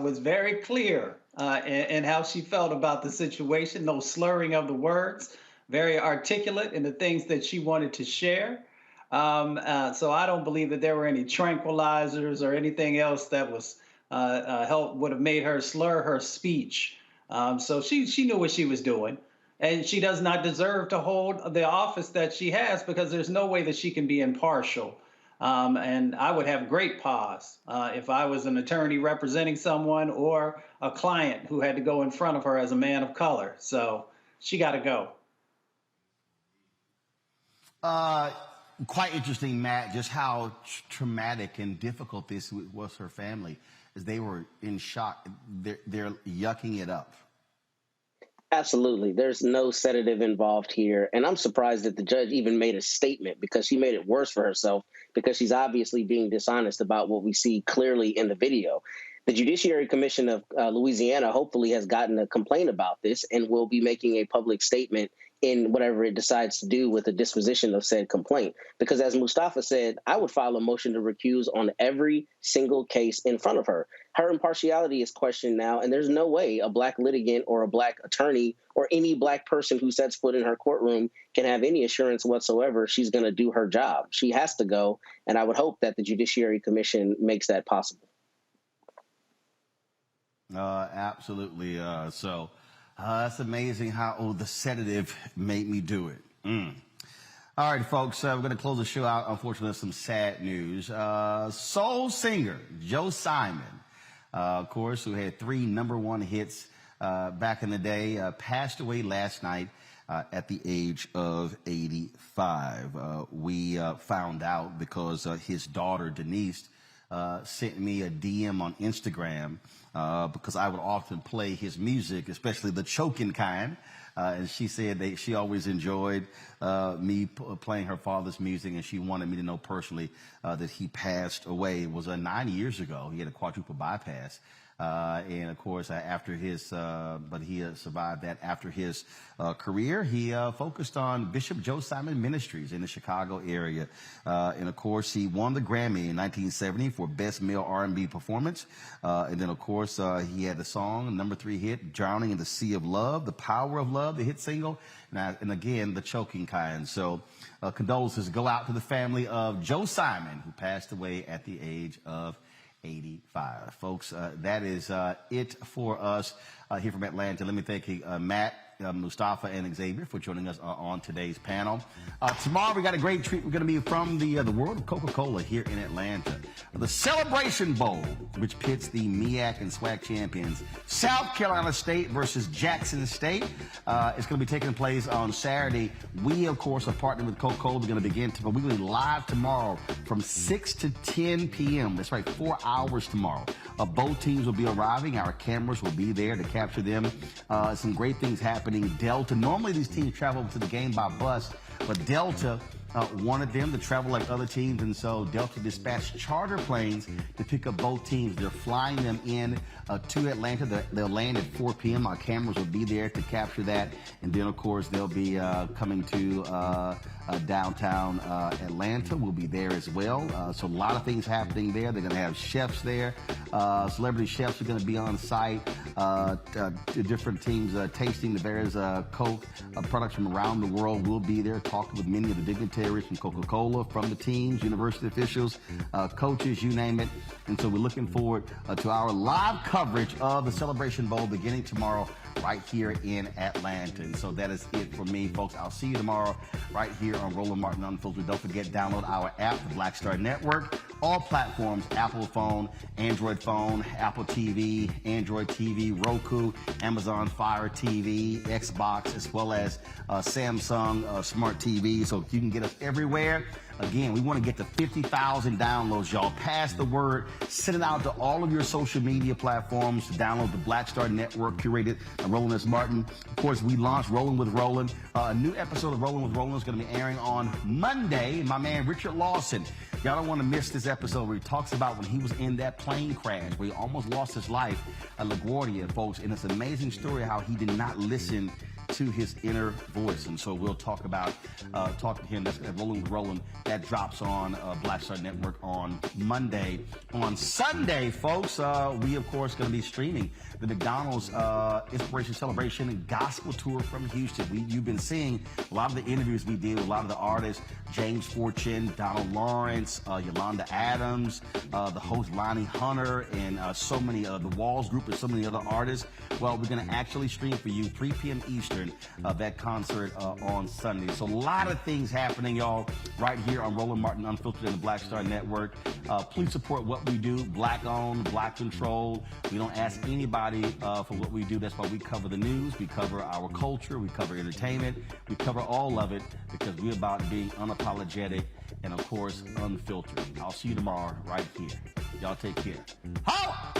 was very clear in how she felt about the situation. No slurring of the words, very articulate in the things that she wanted to share. So I don't believe that there were any tranquilizers or anything else that was would have made her slur her speech. So she knew what she was doing. And she does not deserve to hold the office that she has because there's no way that she can be impartial. And I would have great pause if I was an attorney representing someone or a client who had to go in front of her as a man of color. So she got to go. Quite interesting, Matt, just how traumatic and difficult this was for her family, as they were in shock. They're yucking it up. Absolutely. There's no sedative involved here. And I'm surprised that the judge even made a statement, because she made it worse for herself, because she's obviously being dishonest about what we see clearly in the video. The Judiciary Commission of Louisiana hopefully has gotten a complaint about this and will be making a public statement in whatever it decides to do with the disposition of said complaint. Because as Mustafa said, I would file a motion to recuse on every single case in front of her. Her impartiality is questioned now, and there's no way a black litigant or a black attorney or any black person who sets foot in her courtroom can have any assurance whatsoever she's going to do her job. She has to go, and I would hope that the Judiciary Commission makes that possible. Absolutely. That's amazing how the sedative made me do it. All right, folks, we're going to close the show out, unfortunately, with some sad news. Soul singer Joe Simon, of course, who had 3 #1 hits back in the day, passed away last night at the age of 85. We found out because his daughter, Denise, sent me a DM on Instagram because I would often play his music, especially the choking kind. And she said that she always enjoyed me playing her father's music, and she wanted me to know personally that he passed away. It was 9 years ago. He had a quadruple bypass. And of course, after his, but he survived that. After his career, he focused on Bishop Joe Simon Ministries in the Chicago area. And of course, he won the Grammy in 1970 for Best Male R&B Performance. And then, of course, he had the song, #3 hit, Drowning in the Sea of Love, The Power of Love, the hit single, and again, The Choking Kind. So condolences go out to the family of Joe Simon, who passed away at the age of 85. Folks, that is it for us here from Atlanta. Let me thank Matt, Mustafa, and Xavier for joining us on today's panel. Tomorrow we got a great treat. We're going to be from the World of Coca-Cola here in Atlanta. The Celebration Bowl, which pits the MEAC and SWAC champions, South Carolina State versus Jackson State. It's going to be taking place on Saturday. We, of course, are partnering with Coca-Cola. We're going to begin we're going to be live tomorrow from 6 to 10 p.m. That's right, 4 hours tomorrow. Both teams will be arriving. Our cameras will be there to capture them. Some great things happening. Delta, normally these teams travel to the game by bus, but Delta wanted them to travel like other teams, and so Delta dispatched charter planes to pick up both teams. They're flying them in to Atlanta. They'll land at 4 p.m. Our cameras will be there to capture that, and then, of course, they'll be coming to downtown Atlanta. We'll be there as well. So a lot of things happening there. They're going to have chefs there. Celebrity chefs are going to be on site. Different teams tasting the various Coke products from around the world. Will be there talking with many of the dignitaries from Coca-Cola, from the teams, university officials, coaches, you name it. And so we're looking forward to our live coverage of the Celebration Bowl beginning tomorrow right here in Atlanta. And so that is it for me, folks. I'll see you tomorrow right here on Roland Martin Unfiltered. Don't forget, download our app, the Black Star Network. All platforms, Apple phone, Android phone, Apple TV, Android TV, Roku, Amazon Fire TV, Xbox, as well as Samsung Smart TV. So you can get us everywhere. Again, we want to get to 50,000 downloads, y'all. Pass the word. Send it out to all of your social media platforms to download the Black Star Network, curated by Roland S. Martin. Of course, we launched Rolling with Roland. A new episode of Rolling with Roland is going to be airing on Monday. My man, Richard Lawson. Y'all don't want to miss this episode where he talks about when he was in that plane crash, where he almost lost his life at LaGuardia, folks. And it's an amazing story how he did not listen to his inner voice. And so we'll talk about talking to him. That's Rolling with Roland. That drops on Black Star Network on Monday. On Sunday, folks, we of course going to be streaming the McDonald's Inspiration Celebration and Gospel Tour from Houston. You've been seeing a lot of the interviews we did with a lot of the artists, James Fortune, Donald Lawrence, Yolanda Adams, the host Lonnie Hunter, and so many the Walls Group and so many other artists. Well, we're going to actually stream for you 3 p.m. Eastern that concert on Sunday. So a lot of things happening, y'all, right here on Roland Martin Unfiltered and the Black Star Network. Please support what we do. Black owned, Black controlled. We don't ask anybody for what we do. That's why we cover the news. We cover our culture. We cover entertainment. We cover all of it because we're about being unapologetic and, of course, unfiltered. I'll see you tomorrow right here. Y'all take care. Holla!